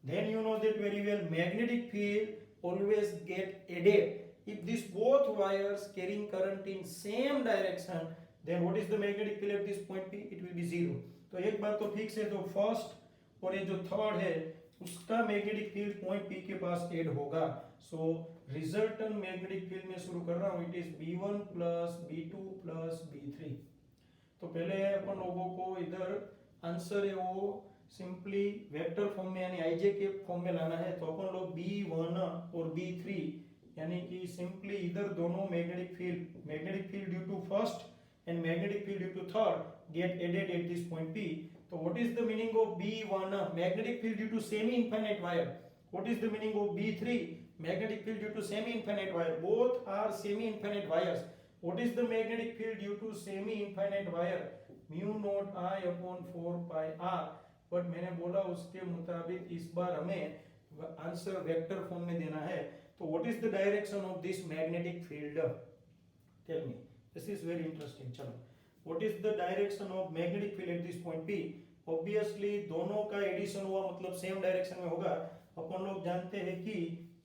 then you know that very well magnetic field always get added if these both wires carrying current in same direction, then what is the magnetic field at this point P? It will be 0। तो एक बात तो fix है, तो first और ये जो third है उसका मैग्नेटिक फील्ड पॉइंट P के पास ऐड होगा। सो रिजल्टेंट मैग्नेटिक फील्ड में शुरू कर रहा हूँ, it is B1 plus B2 plus B3। तो पहले अपन लोगों को इधर आंसर है वो सिंपली वेक्टर फॉर्म में यानी IJ के फॉर्म में लाना है। तो अपन लोग B1 और B3 यानी कि सिंपली इधर दोनों magnetic field due to first and magnetic field due to third get added at this point P। So what is the meaning of B1? Magnetic field due to semi-infinite wire। What is the meaning of B3? Magnetic field due to semi-infinite wire। Both are semi-infinite wires। What is the magnetic field due to semi-infinite wire? Mu naught I upon 4 pi R। But मैंने बोला उसके मुताबिक इस बार हमें answer vector form में देना है। तो what is the direction of this magnetic field? Tell me। This is very interesting। चलो, what is the direction of magnetic field at this point P? Obviously दोनों का एडिशन हुआ मतलब सेम डायरेक्शन में होगा। अपन लोग जानते हैं कि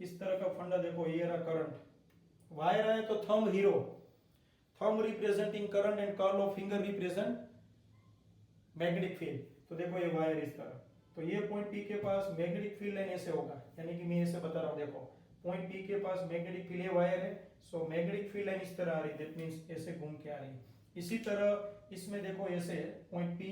इस तरह का फंडा, देखो ये रहा करंट, वायर आया तो thumb hero, thumb representing current and curl of finger represent magnetic field. तो देखो ये वायर इस तरह, तो ये पॉइंट पी के पास मैग्नेटिक फील्ड लाइन ऐसे होगा, यानी कि मैं ऐसे बता रहा हूँ, देखो पॉइंट पी के पास मैग्नेटिक फील्ड, ये वायर है, सो मैग्नेटिक फील्ड लाइन इस तरह आ रही है, दैट मींस ऐसे घूम के आ रही है। इसी तरह इसमें देखो ऐसे पॉइंट पी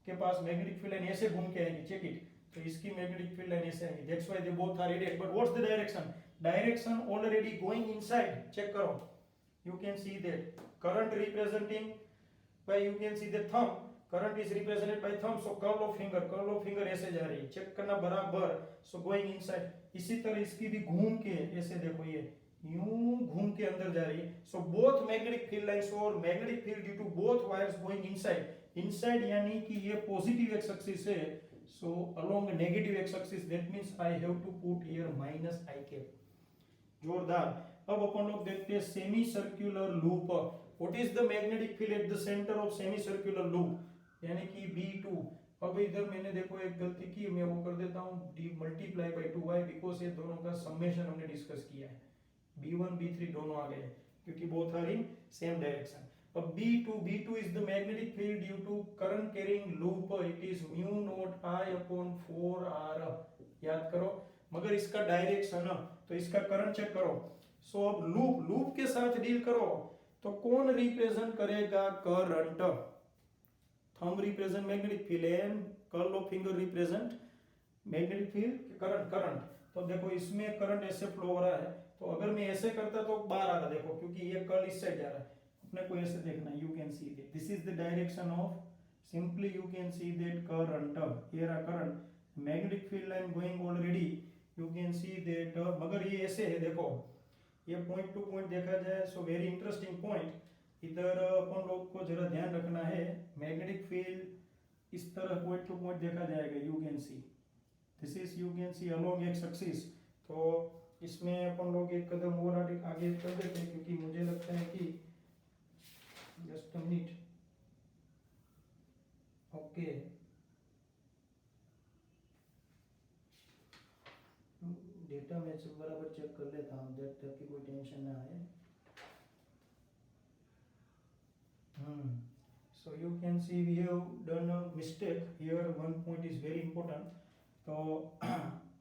के पास मैग्नेटिक फील्ड लाइन ऐसे घूम के आएगी, चेक इट, तो इसकी मैग्नेटिक फील्ड लाइन ऐसे आएगी, that's why they both are radiate, but what's the direction, direction already going inside, check करो, you can see that current representing by, you can see the thumb, current is represented by thumb, so curl of finger ऐसे जा रही है, check करना बराबर, so going inside। इसी तरह इसकी भी घूम के ऐसे देखो, ये यूं घूम के अंदर जा रही है, so both magnetic field lines और magnetic field due to both wires going inside यानी कि ये पॉजिटिव एक्स एक्सिस है, so along negative x axis, that means I have to put here minus I cap, जोरदार। अब अपन लोग देखते हैं semi circular loop, what is the magnetic field at the centre of semi circular loop, यानी कि B2। अब इधर मैंने देखो एक गलती की, मैं वो कर देता हूं d multiply by 2y, because ये दोनों का समेशन हमने डिस्कस किया है, B1 B3 दोनों आ गए क्योंकि both are in same direction. अब B2 is the magnetic field due to current carrying loop, it is mu naught I upon 4r, याद करो, मगर इसका डायरेक्शन, तो इसका करंट चेक करो। सो अब लूप के साथ डील करो, तो कौन रिप्रेजेंट करेगा current, thumb represent magnetic field and curl of finger represent magnetic field current. तो देखो इसमें करंट ऐसे फ्लो हो रहा है, तो अगर मैं ऐसे करता तो बाहर आ रहा, देखो क्योंकि ये कर्ल इस साइड जा रहा है, अपने को ऐसे देखना, you can see that this is the direction of, simply you can see that current, here आ current, magnetic field line going already, you can see that, मगर ये ऐसे है, देखो ये पॉइंट टू पॉइंट देखा जाए, सो वेरी इंटरेस्टिंग पॉइंट, इधर अपन लोग को जरा ध्यान रखना है, मैग्नेटिक फील्ड इस तरह पॉइंट टू पॉइंट देखा जाएगा, you can see this is, you can C along x axis. तो इसमें अपन लोग एक कदम और आगे कर देते हैं, क्योंकि मुझे लगता है कि just a minute, okay data मैं बराबर चेक कर लेता हूँ, देख तक कि कोई टेंशन ना आए। So you can see we have done a mistake here, one point is very important। तो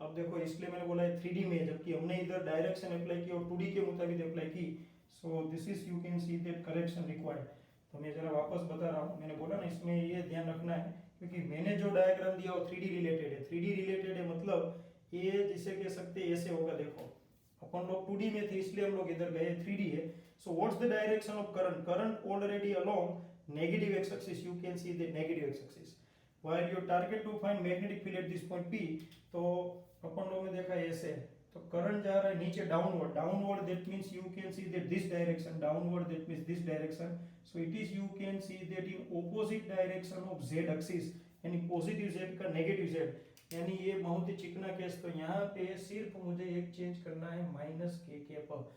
अब देखो इसलिए मैंने बोला है 3D में, जबकि हमने इधर डायरेक्शन अप्लाई की और 2D के मुताबिक अप्लाई की, सो this is, you can see that correction required. तो मैं जरा वापस बता रहा हूँ, मैंने बोला ना इसमें ये ध्यान रखना है, क्योंकि मैंने जो डायग्राम दिया वो 3D रिलेटेड है, 3D रिलेटेड है मतलब ये जिसे कह सकते हैं ऐसे होगा, देखो अपन लोग 2D में थे इसलिए हम लोग इधर गए, 3D है। So what's the direction of current already along negative x axis, you can see the negative x axis, while your target to find magnetic field at this point P। तो अपन लोग ने देखा ऐसे, तो करंट जा रहा है नीचे downward, that means you can see that this direction, downward that means this direction, so it is, you can see that in opposite direction of z axis, यानी पॉजिटिव z का नेगेटिव z, यानी ये बहुत ही चिकना case. तो यहाँ पे सिर्फ मुझे एक चेंज करना है माइनस के पर,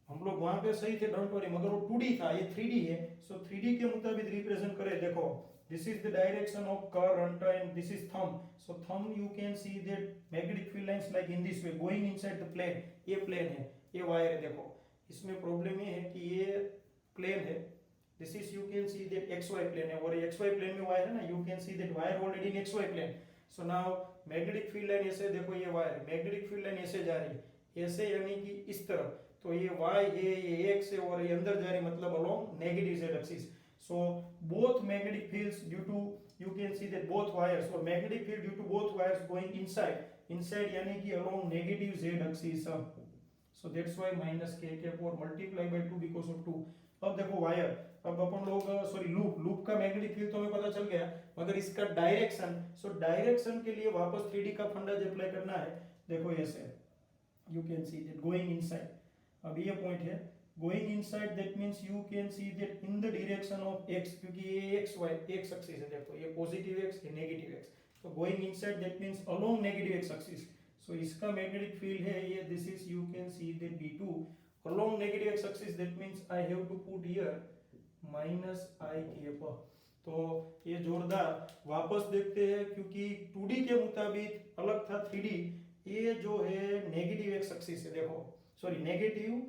हम लोग वहां पे सही थे, डोंट वरी, मगर वो 2D था, ये 3D है, सो 3D के मुताबिक रिप्रेजेंट करें, देखो this is the direction of current and this is thumb, so thumb you can see that magnetic field lines like in this way going inside the plane, ये plane है, ये wire है, देखो इसमें प्रॉब्लम ये है कि ये प्लेन है, this is, you can see that XY plane है, और XY प्लेन में वायर है ना, you can see that wire already in XY plane. So now magnetic field line ऐसे, देखो ये वायर, मैग्नेटिक फील्ड लाइन ऐसे जा रही है, ऐसे यानी कि इस तरफ, तो ये y ये x है और ये अंदर जा रही, मतलब along negative z axis. So both magnetic fields due to, you can see that both wires, और magnetic field due to both wires going inside यानी कि along negative z axis, so that's why minus k और multiply by 2 because of 2। अब देखो वायर, अब अपन लोग सॉरी लूप का मैग्नेटिक फील्ड तो हमें पता चल गया, मगर इसका डायरेक्शन, सो डायरेक्शन के लिए वापस 3D का फंडा अप्लाई करना है, देखो ऐसे you can see that going inside, अब ये पॉइंट है going inside, that means you can see that in the direction of x, क्योंकि ये XY एक्स एक्सिस है, देखो ये पॉजिटिव x ये नेगेटिव x, तो going inside that means along negative x axis, so इसका मैग्नेटिक फील्ड है ये, this is, you can see that B2 along negative x axis, that means I have to put here minus I cap। तो ये जोरदार, वापस देखते हैं, क्योंकि 2D के मुताबिक अलग था 3D, ये जो है नेगेटिव x एक्सिस है, देखो सॉरी नेगेटिव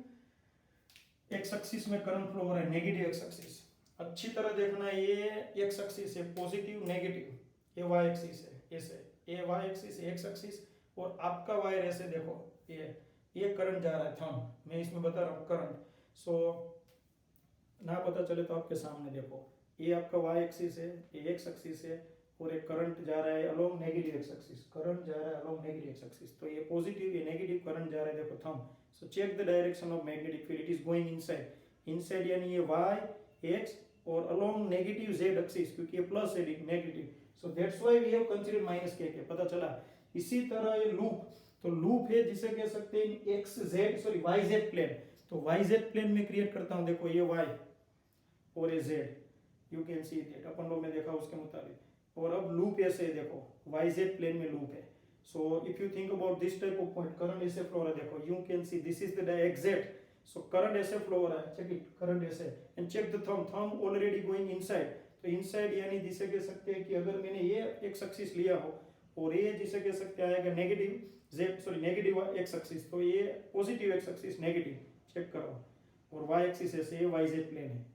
एक्स एक्सिस में करंट फ्लो हो रहा है, नेगेटिव एक्स एक्सिस। अच्छी तरह देखना, ये एक्स एक्सिस है पॉजिटिव नेगेटिव, ये वाई एक्सिस है ऐसे, ये वाई एक्सिस एक्स एक्सिस, और आपका वायर ऐसे देखो, ये करंट जा रहा है थंब, मैं इसमें बता रहा हूँ करंट। सो ना पता चले तो आपके सामने देखो, ये आपका वाई एक्सिस है, ये एक्स एक्सिस है, और एक करंट जा रहा है along negative x axis, current जा रहा है अलोंग नेगेटिव एक्स एक्सिस। तो ये पॉजिटिव ये नेगेटिव करंट जा रहा है, देखो thumb. So check the direction of magnetic field, it is going inside, inside यानी ये वाई एक्स और अलोंग नेगेटिव जेड एक्सिस, क्योंकि ये प्लस है negative, so that's why we have considered minus k, पता चला। इसी तरह ये लूप, तो लूप है जिसे कह सकते हैं x z sorry y Z plane, तो वाई जेड प्लेन में क्रिएट करता हूं, देखो ये वाई और ये z, you can see that, अपन लोग ने देखा उसके मुताबिक। और अब लूप ऐसे है, देखो वाई जेड प्लेन में लूप है। So if you think about this type of point, current ऐसे फ्लो हो रहा है, देखो you can see this is the exact, so current ऐसे फ्लो हो रहा है, चेक इट, करंट ऐसे, and check the thumb, thumb already going inside, तो इनसाइड यानी जिसे कह सकते हैं कि अगर मैंने ये एक्स एक्सिस लिया हो और ये जिसे कह सकते हैं negative Z sorry negative x axis, तो ये positive x axis negative, check करो, और वाई एक्सिस ऐसे, ये वाई जेड प्लेन है,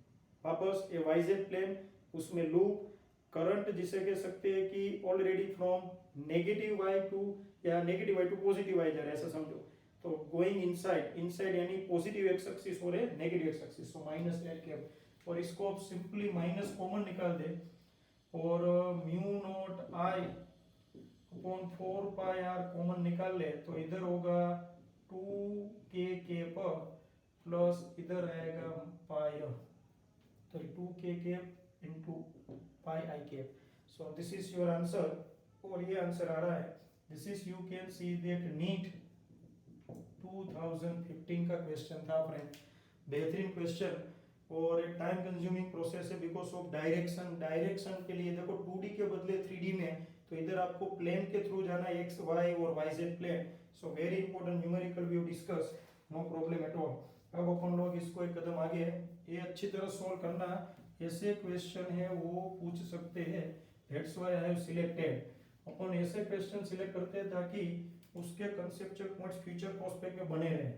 वापस ये वाई जेड प्लेन, उसमें लूप, करंट जिसे कह सकते हैं कि already from negative y to या negative y to positive y जा रहा है, ऐसा समझो। तो गोइंग इनसाइड, इनसाइड यानी पॉजिटिव एक्स एक्सिस और negative x axis, so minus that cap, और इसको आप सिंपली माइनस कॉमन निकाल दे, और mu naught I upon 4 pi R common निकाल ले, तो इधर होगा 2k पर प्लस इधर आएगा पाई, तो 2k into pi I cap, so this is your answer, और ये आंसर आ रहा है, this is you can see that NEET 2015 का क्वेश्चन था फ्रेंड, बेहतरीन क्वेश्चन, और एक टाइम कंज्यूमिंग प्रोसेस है बिकॉज ऑफ डायरेक्शन, डायरेक्शन के लिए देखो 2D के बदले 3D में, तो इधर आपको प्लेन के थ्रू जाना है, एक्स वाई और Y Z plane, so very important numerical we have discuss, no problem at all. अब अपन लोग इसको एक कदम आगे, ये अच्छी तरह सॉल्व करना, ऐसे क्वेश्चन है वो पूछ सकते हैं, that's why I have selected, अपन ऐसे क्वेश्चन सिलेक्ट करते हैं ताकि उसके कंसेप्चुअल पॉइंट्स फ्यूचर प्रोस्पेक्ट में बने रहे।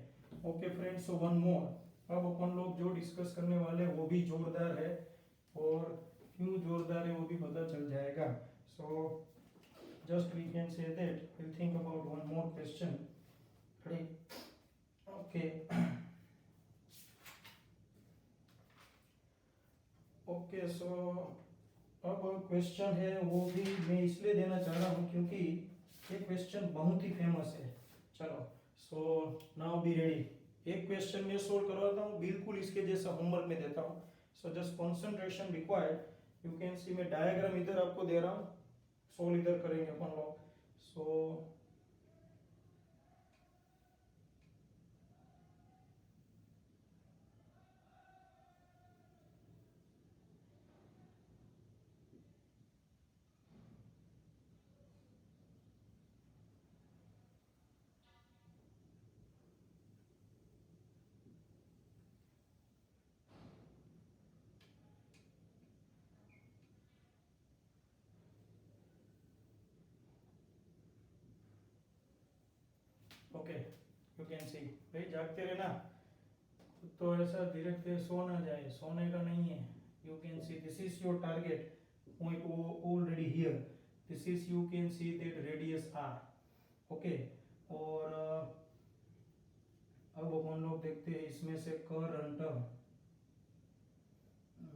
Okay friends, so one more, अब अपन लोग जो डिस्कस करने वाले हैं वो भी जोरदार है, और क्यों जोरदार है वो भी पता चल जाएगा। So just we can say that will think about one more question, okay okay. सो अब क्वेश्चन है वो भी मैं इसलिए देना चाह रहा हूँ क्योंकि ये क्वेश्चन बहुत ही फेमस है। चलो, सो नाउ बी रेडी, एक क्वेश्चन में सोल्व करवाता हूँ, बिल्कुल इसके जैसा होमवर्क में देता हूँ, सो just concentration required, you can सी मैं डायग्राम इधर आपको दे रहा हूँ, सोल्व इधर करेंगे अपन लोग। सो ओके, यू कैन सी, भाई जागते रहना, तो ऐसा धीरे धीरे सो ना जाए, सोने का नहीं है। You can see this is your target point already here, this is you can see that radius R, okay. और अब अपन लोग देखते हैं इसमें से करंट,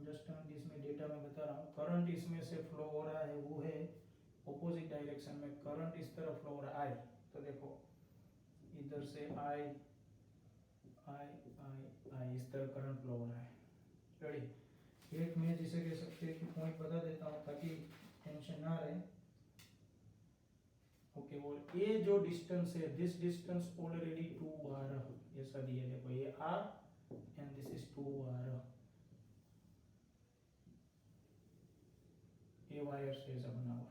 जस्ट इसमें डेटा में बता रहा हूँ, करंट इसमें से फ्लो हो रहा है वो है ऑपोजिट डायरेक्शन में, करंट इस तरफ फ्लो हो रहा है आई, तो देखो इधर से आई आई आई आई इस तरह करंट फ्लो हो रहा है, रेडी। एक मैं जिसे कह सकते हैं कि पॉइंट बता देता हूँ ताकि टेंशन ना रहे, ओके। और ये जो डिस्टेंस है, दिस डिस्टेंस ऑलरेडी 2r ऐसा दिया, देखो ये r and this is 2r, ये वायर से ऐसा बना हुआ है,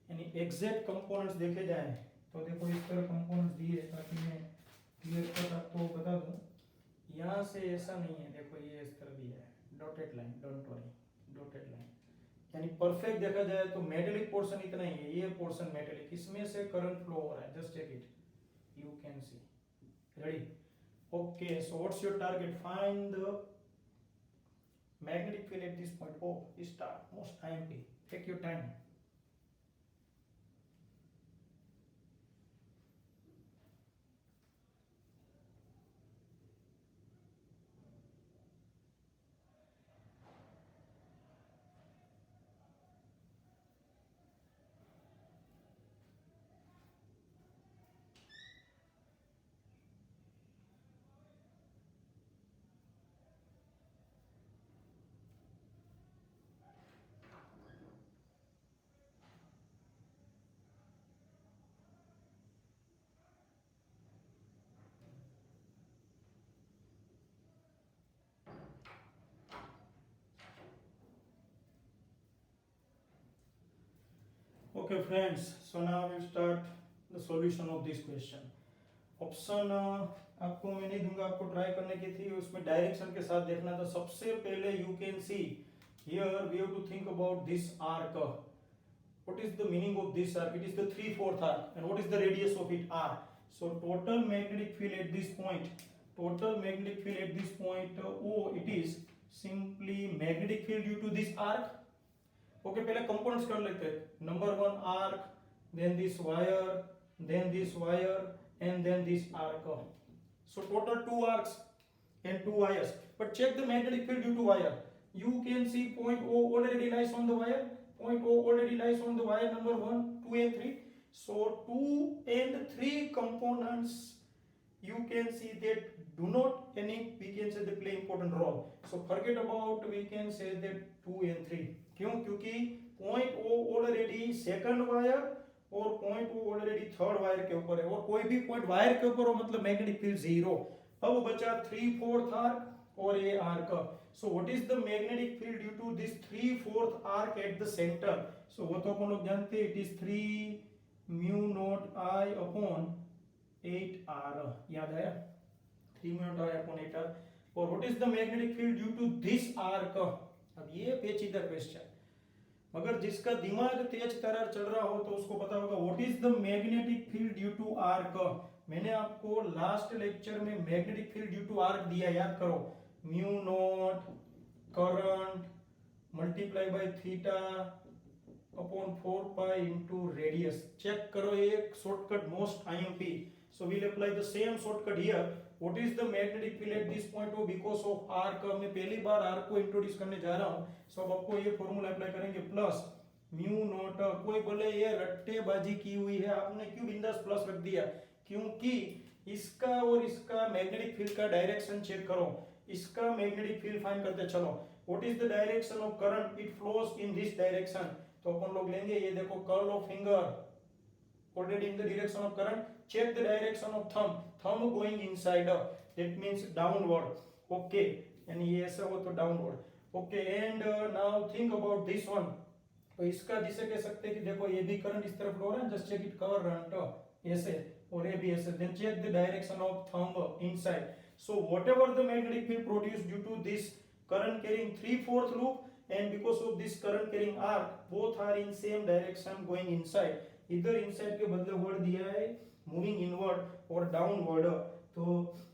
यानी एग्जैक्ट कंपोनेंट्स देखे जाए तो देखो इस तरह कंपोनेंट्स दिए, ताकि मैं क्लियर कट आपको बता दूं, यहाँ से ऐसा नहीं है, देखो ये इस तरह दिया है, dotted line, don't worry, dotted line, यानी परफेक्ट देखा जाए तो मेटेलिक पोर्शन इतना ही है, ये पोर्शन मेटेलिक, इसमें से करंट फ्लो हो रहा है, just check it, you can see, ready. Okay, so what's your target? Find the magnetic field at this point. Oh, start most IMP. Take your time. Okay friends, so now we'll start the solution of this question. Option आपको मैं नहीं दूंगा, आपको try करने की थी, उसमें direction के साथ देखना था. सबसे पहले you can see here we have to think about this arc. what is the meaning of this arc? It is the 3/4 arc. And what is the radius of it? R. So total magnetic field at this point, O, it is simply magnetic field due to this arc. Okay पहले components कर लेते हैं. Number 1 arc, then this wire, then this wire and then this arc. So total 2 arcs and 2 wires. But check the magnetic field due to wire. You can see point O already lies on the wire. Point O already lies on the wire number 1, 2 and 3. So 2 and 3 components you can see that do not any, we can say they play important role. So forget about, we can say that 2 and 3. क्यों? क्योंकि point O already second wire और point O already third wire के ऊपर है, और कोई भी point wire के ऊपर हो मतलब मैग्नेटिक फील्ड 0. अब बचा 3/4 आर्क और ये arc. So what is the magnetic field due to this 3/4 arc at the centre? So वो तो अपन लोग जानते हैं, it is 3 mu naught I upon 8R. याद आया? 3 mu naught I upon 8R. और what is the magnetic field due to this arc? अब ये पेचीदा क्वेश्चन, मगर जिसका दिमाग तेज तरार चल रहा हो तो उसको पता होगा what is the magnetic field due to arc. मैंने आपको लास्ट लेक्चर में magnetic field due to arc दिया, याद करो. Mu naught current multiply by theta upon 4 pi into radius. Check करो, ये shortcut most IMP. So we'll apply the same shortcut here. What is the magnetic field at this point? Oh, because of arc. मैं पहली बार arc को introduce करने जा रहा हूँ. So अब आपको ये फॉर्मूला अप्लाई करेंगे, प्लस म्यू नॉट. कोई बोले ये रट्टेबाजी की हुई है, आपने क्यों बिंदास प्लस रख दिया? क्योंकि इसका और इसका मैग्नेटिक फील्ड का डायरेक्शन चेक करो. इसका मैग्नेटिक फील्ड फाइंड करते चलो. What is the direction of current? It flows in this direction. तो अपन लोग लेंगे, ये देखो curl of finger already in the direction of current. Check the direction of thumb going inside, that means downward. Okay, and ये ऐसा हो तो downward. Okay, and now think about this one. तो इसका जिसे कह सकते हैं कि देखो ये भी करंट इस तरफ लो रहा है, just check it current ऐसे, और ये भी ऐसे. Then check the direction of thumb inside. So whatever the magnetic field produced due to this current carrying 3/4 loop, and because of this current carrying arc, both are in same direction going inside. इधर inside के बदले word दिया है moving inward और downward, तो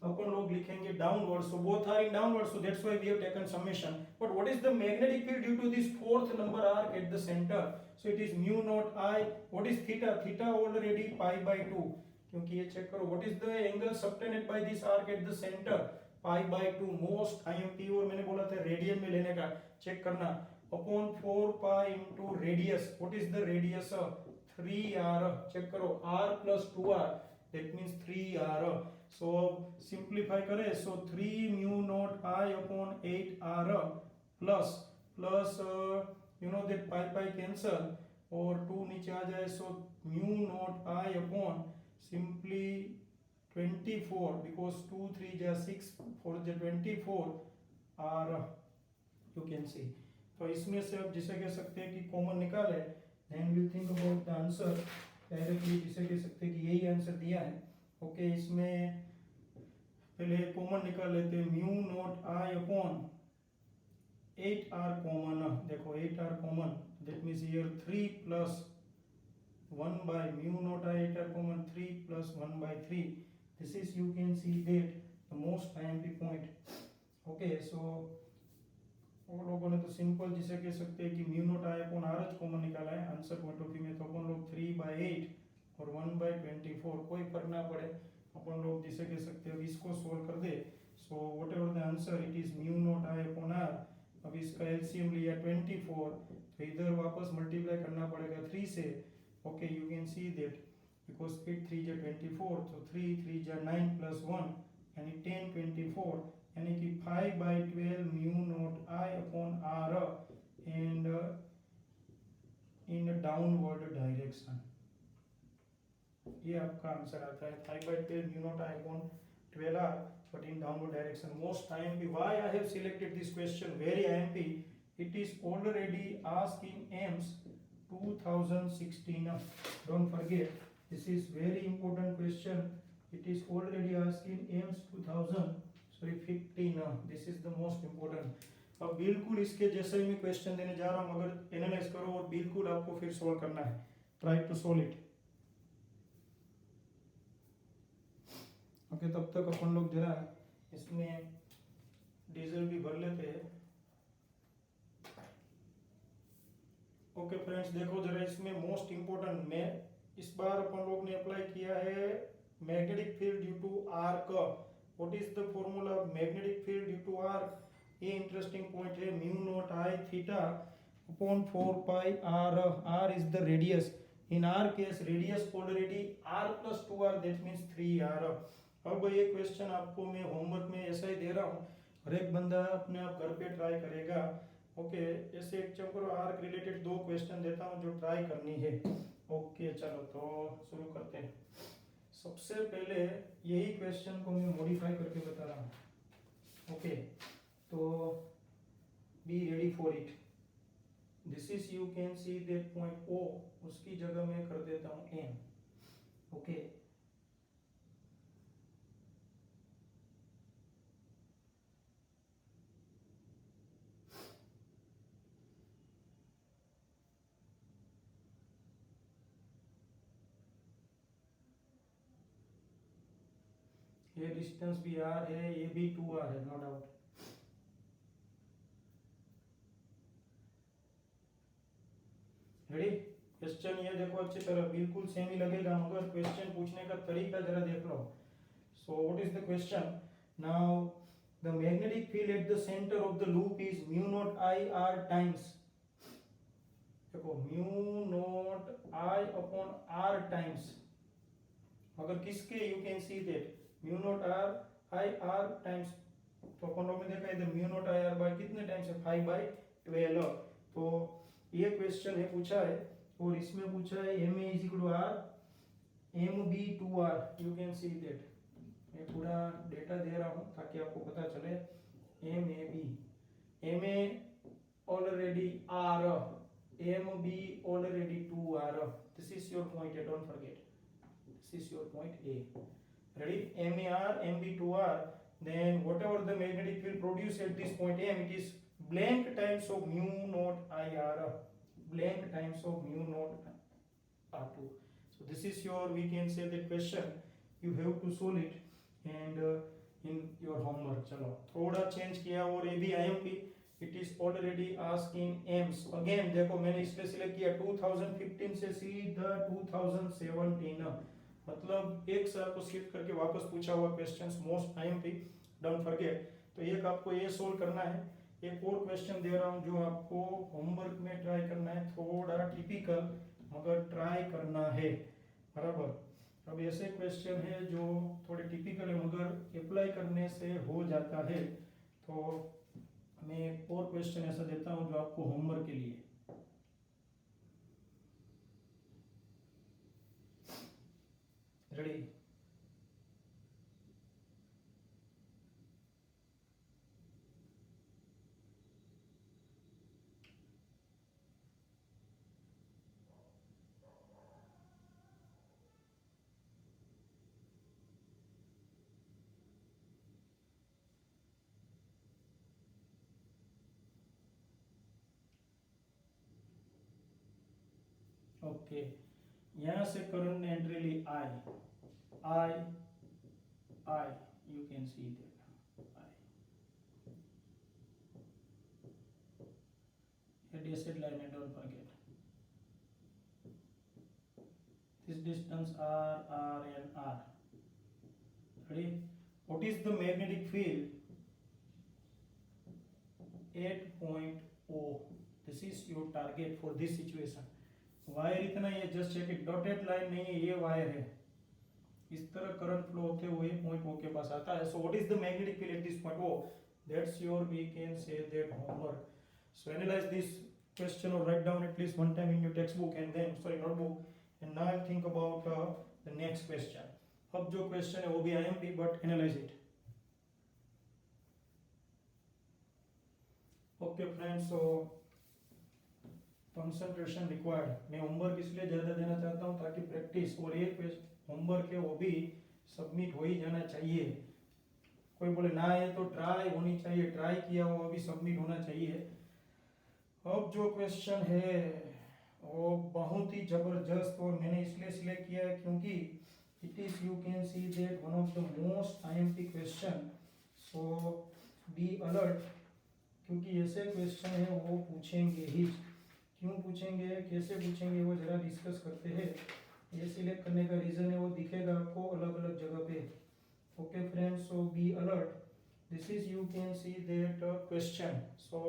अपन लोग लिखेंगे downward. So both are in downward, so that's why we have taken summation. But what is the magnetic field due to this fourth number arc at the centre? So it is mu naught I. What is theta? Theta already π/2. क्योंकि ये check करो, what is the angle subtended by this arc at the centre? π/2. Most IMP, और मैंने बोला था radian में लेने का, चेक करना. Upon 4 pi into radius. What is the radius? 3R. Check करो, R plus 2R, that means 3R. So simplify करें, so 3 mu naught I upon 8R plus you know that pi cancel और 2 नीचे आ जाए, so mu naught I upon simply 24, because 2 3 जा 6 4 जा 24 R you can see. तो इसमें से अब जिसे कह सकते हैं कि कॉमन निकाले, then we'll think about the answer directly. जिसे कह सकते हैं कि यही आंसर दिया है. ओके, इसमें पहले कॉमन निकाल लेते हैं. Mu naught I upon 8R common. देखो 8R common, that means here 3 plus 1 by mu naught I 8R common 3 plus 1/3. This is, you can see that the most IMP point. Okay, so वो लोगों ने तो simple जिसे कह सकते हैं कि mu naught I upon R H common निकाला है आंसर पॉइंट ऑफ व्यू में, तो अपन लोग 3/8 और 1/24 कोई फर्क ना पड़े, अपन लोग जिसे कह सकते हैं अब इसको सोल्व कर दे। So whatever the answer it is mu naught I upon R. अब इसका एलसीएम लिया 24, तो इधर वापस मल्टीप्लाई करना पड़ेगा 3 से। Okay, you can see that because 8 3 जा 24, तो 3 3 जा 9 प्लस 1 यानी 10 24, यानी कि 5/12 mu naught I upon R and in downward direction. ये आपका आंसर आता है 5/12 mu naught I upon 12 R but in downward direction. Most IMP. Why I have selected this question? Very IMP. It is already asked in AIMS 2016. Don't forget, this is very important question. It is already asked in AIMS 2015. This is the most important. अब बिल्कुल इसके जैसे ही मैं question देने जा रहा हूँ, अगर एनालाइज करो और बिल्कुल आपको फिर सोल्व करना है। Try to solve it. Okay, तब तक अपन लोग जरा इसमें डीजल भी भर लेते हैं। ओके फ्रेंड्स, देखो जरा इसमें मोस्ट इंपोर्टेंट में इस बार अपन लोग ने अप्लाई किया है magnetic field due to arc. What is the formula of magnetic field due to arc? ये इंटरेस्टिंग पॉइंट है, mu naught I theta upon 4 pi R. R is the radius. In R case radius already r + 2r, that means 3r। अब ये question आपको मैं homework में ऐसा ही दे रहा हूँ, हर एक बंदा अपने आप घर पे ट्राई करेगा। ओके, ऐसे एक चक्कर आर्क रिलेटेड 2 क्वेश्चन देता हूँ जो ट्राई करनी है। ओके चलो तो शुरू करते हैं। सबसे पहले यही क्वेश्चन को मैं मॉडिफाई करके बता रहा हूँ। ओके, तो be ready for it. This is you can see that point O, उसकी जगह मैं कर देता हूँ एम। ओके, ये डिस्टेंस भी r है, ये भी 2r है, नो डाउट। रेडी? क्वेश्चन ये देखो अच्छी तरह, बिल्कुल सेम ही लगेगा मगर क्वेश्चन पूछने का तरीका जरा देख लो। So what is the question? Now the magnetic field at the centre of the loop is mu naught I R times, देखो mu naught I upon R times, अगर किसके, you can see that mu naught R I R times, तो अपन लोग ने देखा इधर mu naught I R by कितने टाइम्स है 5/12। तो ये क्वेश्चन है पूछा है, और इसमें पूछा है M A is equal to R M B 2r। You can see that, मैं पूरा डेटा दे रहा हूँ ताकि आपको पता चले। M A B, M A already R, M B already 2r। This is your point A, don't forget, this is your point A. Ready? MER, MB2R, then whatever the magnetic field produced at this point M, it is blank times of mu naught IR, blank times of mu naught R2. So this is your, we can say the question, you have to solve it and in your homework। चलो थोड़ा change किया, और ये भी IMP, it is already asking AIMS। again देखो मैंने इसलिए select किया 2015 से सीधा 2017, मतलब एक साल को स्किप करके वापस पूछा हुआ questions, most IMP, don't forget. तो एक आपको ये सोल्व करना है। एक और क्वेश्चन दे रहा हूँ जो आपको होमवर्क में ट्राई करना है, थोड़ा टिपिकल मगर ट्राई करना है, बराबर। अब ऐसे क्वेश्चन है जो थोड़े टिपिकल है मगर अप्लाई करने से हो जाता है, तो मैं एक और क्वेश्चन ऐसा देता हूँ जो आपको होमवर्क के लिए। रेडी? ओके, यहाँ से करंट एंट्री ली I, I I, you can see that I. A dotted line, and don't forget this distance R and R. Ready? What is the magnetic field at point O? This is your target for this situation. Wire इतना, ये just एक dotted line नहीं है, ये wire है, इस तरह current flow होते हुए पॉइंट ओ के पास आता है. So what is the magnetic field at this point O? That's your, we can say that homework. So analyse this question or write down at least one time in your textbook and then notebook, and now think about the next question. अब जो question है वो भी IMP, but analyze it. Okay friends, so concentration required. मैं homework इसलिए ज़्यादा देना चाहता हूँ ताकि प्रैक्टिस और एक होमवर्क है वो भी सबमिट हो ही जाना चाहिए. कोई बोले ना है तो ट्राई होनी चाहिए, ट्राई किया वो अभी सबमिट होना चाहिए. अब जो क्वेश्चन है वो बहुत ही जबरदस्त, और मैंने इसलिए सिलेक्ट किया है क्योंकि it is, you can see that one of the most IMP question. So be alert, क्योंकि ऐसे क्वेश्चन है वो पूछेंगे ही. क्यों पूछेंगे, कैसे पूछेंगे, वो जरा डिस्कस करते हैं. ये सिलेक्ट करने का रीज़न है वो दिखेगा आपको अलग अलग जगह पे. Okay friends, so be alert. This is, you can see that question. So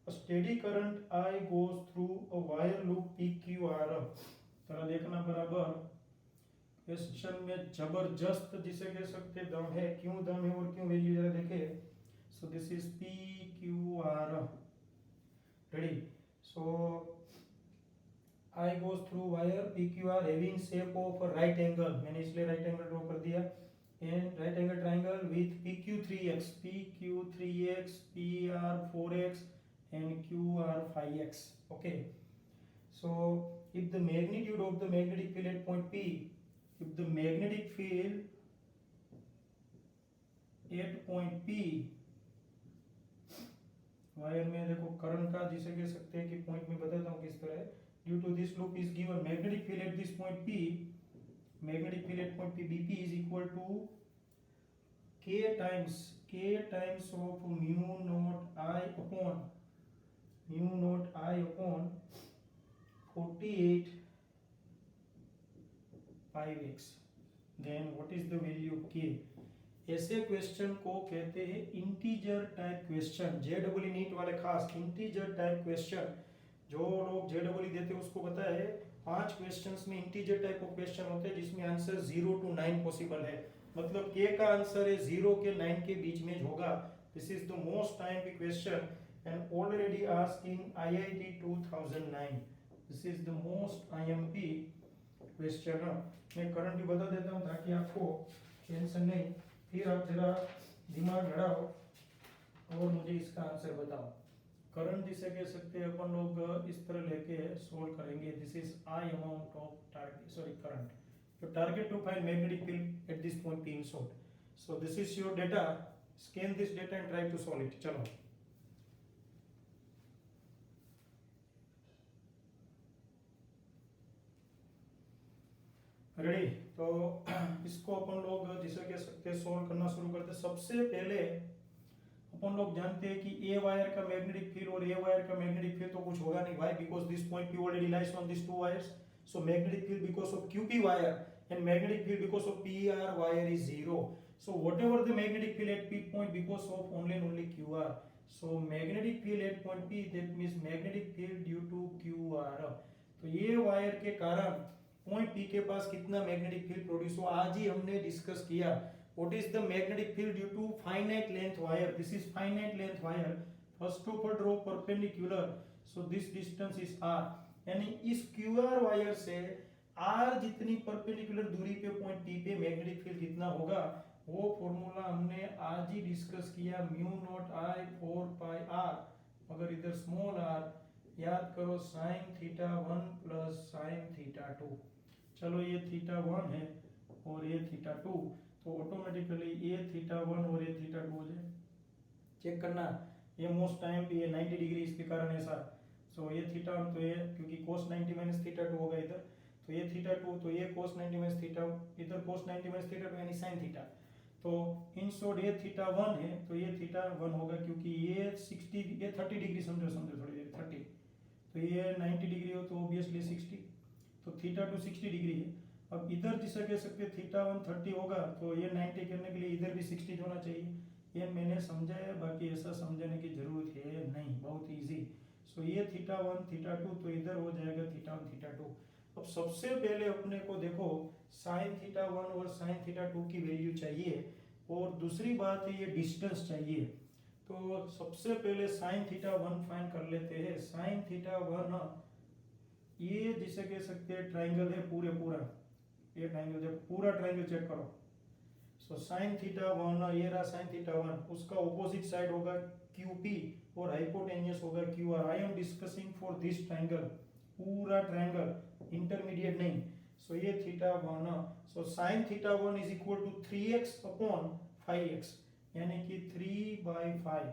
a steady current I goes through a wire loop PQR. जरा देखना बराबर, क्वेश्चन में जबरदस्त जिसे कह सकते दम है. क्यों दम है और क्यों वैल्यू, जरा देखे. सो this is PQR. Ready? So I goes through wire PQR having shape of a right angle. मैंने इसलिए राइट एंगल ड्रॉ कर दिया. and right angle triangle with PQ3x, PQ3x, PR4x and QR5x. Okay, so if the magnitude of the magnetic field at point P, if the magnetic field at point P, wire में देखो current का जिसे कह सकते हैं कि point में बताता हूँ किस तरह है. Due to this loop is given magnetic field at this point P, magnetic field at point P, BP is equal to K times of mu naught I upon 48 5x. Then what is the value of K? ऐसे question को कहते हैं integer type question. JEE NEET वाले खास integer type question, जो लोग JEE देते हैं उसको पता है 5 क्वेश्चंस में इंटीजर टाइप ऑफ क्वेश्चन होते हैं जिसमें आंसर 0 to 9 पॉसिबल है. मतलब K का आंसर है 0 के 9 के बीच में होगा. This is the most IMP question and already asked in IIT 2009. This is the most IMP question. मैं करंट भी बता देता हूँ ताकि आपको टेंशन नहीं. फिर आप जरा दिमाग लड़ाओ और मुझे इसका आंसर बताओ. करंट जिसे कह सकते हैं अपन लोग इस तरह लेके सोल्व करेंगे. This is I amount of target, current. Your target to find magnetic field at this point P in short. So this is your data. Scan this data and try to solve it. चलो. Ready? तो इसको अपन लोग जिसे कह सकते हैं solve करना शुरू करते हैं. सबसे पहले अपन लोग जानते हैं कि ए वायर का मैग्नेटिक फील्ड और ए वायर का मैग्नेटिक फील्ड तो कुछ होगा नहीं. Why? Because this point P already lies on these two wires. So magnetic field because of QP wire and magnetic field because of PR wire is 0. So whatever the magnetic field at P point because of only and only QR. So magnetic field at point P, that means magnetic field due to QR. तो ये wire के कारण point P के पास कितना magnetic field produce हुआ आज ही हमने discuss किया. What is the magnetic field due to finite length wire? This is finite length wire. First of all draw perpendicular. So this distance is R. यानी इस QR wire से R जितनी perpendicular दूरी पे पॉइंट P पे magnetic field कितना होगा वो फॉर्मूला हमने आज ही डिस्कस किया. Mu naught I 4 pi R, मगर इधर स्मॉल r याद करो sin theta 1 plus sin theta 2. चलो ये थीटा 1 है और ये थीटा 2, तो ऑटोमेटिकली ये थीटा 1 और ये थीटा 2 हो जाए. चेक करना ये मोस्ट टाइम पे ये 90 डिग्री इसके कारण ऐसा. सो ये थीटा 1 तो ये क्योंकि cos 90 माइनस थीटा 2 होगा इधर, तो ये थीटा 2 तो ये cos 90 माइनस थीटा, इधर cos 90 माइनस थीटा 2 यानी sin थीटा. तो इन शॉर्ट ये थीटा 1 है तो ये थीटा 1 होगा, क्योंकि ये 30 डिग्री समझो थोड़ी देर 30, तो ये 90 डिग्री हो तो ऑब्वियसली 60, तो थीटा 2 60 डिग्री है। अब इधर जिसे कह सकते हैं थीटा 1 30 होगा, तो ये 90 करने के लिए इधर भी 60 होना चाहिए। ये मैंने समझाया, बाकी ऐसा समझाने की जरूरत है नहीं, बहुत इजी। सो ये थीटा 1 थीटा 2, तो इधर हो जाएगा थीटा 1 थीटा 2। अब सबसे पहले अपने को देखो साइन थीटा 1 और साइन थीटा 2 की वैल्यू चाहिए, और दूसरी बात है ये डिस्टेंस चाहिए। तो सबसे पहले साइन थीटा 1 फाइंड कर लेते हैं। साइन थीटा 1 ये जिसे कह सकते हैं ट्राइंगल है पूरा, ये ट्राइंगल जब पूरा ट्राइंगल चेक करो। सो साइन थीटा 1 ये रहा साइन थीटा 1, उसका ऑपोजिट साइड होगा QP और हाइपोटेन्यूस होगा QR। I am discussing for this triangle, पूरा ट्राइंगल, इंटरमीडिएट नहीं। सो ये theta 1, so sine theta 1 is equal to 3x upon 5x, यानी कि 3/5,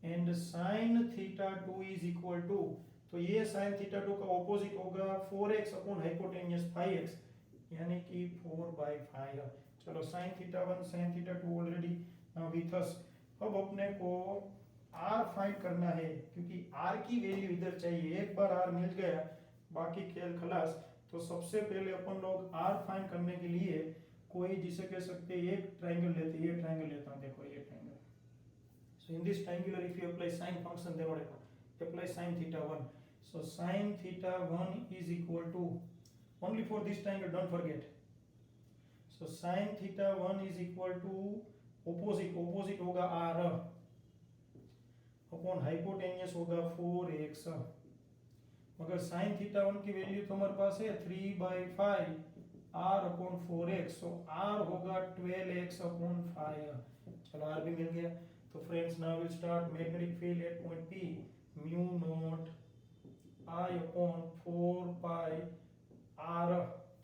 and sine theta 2 is equal to, तो ये साइन थीटा 2 का ऑपोजिट होगा 4x अपॉन हाइपोटेन्यूस 5x, यानी कि 4/5। चलो sign theta 1 sign theta 2 already with us. अब अपने को r फाइंड करना है, क्योंकि r की वैल्यू इधर चाहिए। एक बार r मिल गया बाकी खेल खलास। तो सबसे पहले अपन लोग r फाइंड करने के लिए कोई जिसे कह सकते हैं एक ट्राइंगल लेते हैं। ये ट्राइंगल लेता हूं, देखो ये triangle. So in this triangular if you apply sine function, then what apply sine theta 1। So sine theta 1 is equal to, only for this triangle, don't forget. So sin theta 1 is equal to opposite होगा r upon hypotenuse होगा 4x। मगर sin theta 1 की value तो हमारे पास है 3/5 r upon 4x, so r होगा 12x upon 5। चलो r भी मिल गया। तो friends now will start magnetic field eight point P, mu naught I upon 4 r।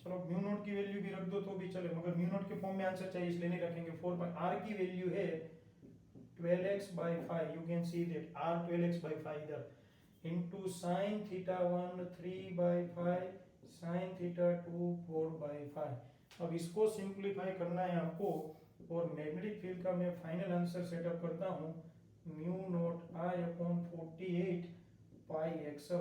चलो म्यू नॉट की वैल्यू भी रख दो तो भी चले, मगर म्यू नॉट के फॉर्म में आंसर चाहिए इसलिए नहीं रखेंगे। 4 r की वैल्यू है 12x/5, you can see that r 12x/5 इधर, into sin theta 1 3/5 sin theta 2 4/5। अब इसको सिंपलीफाई करना है आपको, और मैग्नेटिक फील्ड का मैं फाइनल आंसर सेटअप करता हूँ, mu naught I upon 48 πx।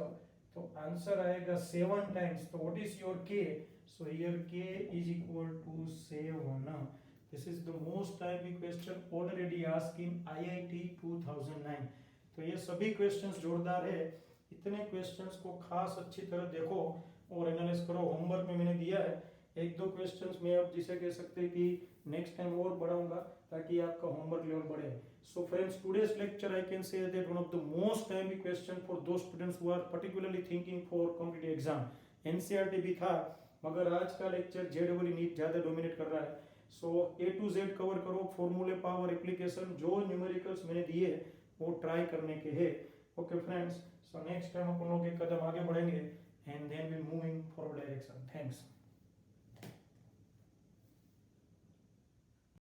तो आंसर आएगा 7 टाइम्स। तो what is your k? So here k is equal to 7। This is the most time question already asked in IIT 2009। तो ये सभी क्वेश्चंस जोरदार है। इतने क्वेश्चंस को खास अच्छी तरह देखो और एनालाइज करो। होमवर्क में मैंने दिया है 1-2 क्वेश्चंस में, अब जिसे कह सकते हैं कि नेक्स्ट टाइम और बढ़ाऊंगा ताकि आपका होमवर्क लेवल बढ़े। So friends, today's lecture I can say that one of the most timely question for those students who are particularly thinking for competitive exam। NCERT भी था, मगर आज का लेक्चर JEE नीट ज़्यादा डोमिनेट कर रहा है। So A to Z cover करो, फॉर्मूले, पावर, एप्लीकेशन, जो न्यूमेरिकल्स मैंने दिए वो ट्राई करने के हैं। Okay friends, so next time अपन लोग एक कदम आगे बढ़ेंगे and then we moving forward direction. Thanks.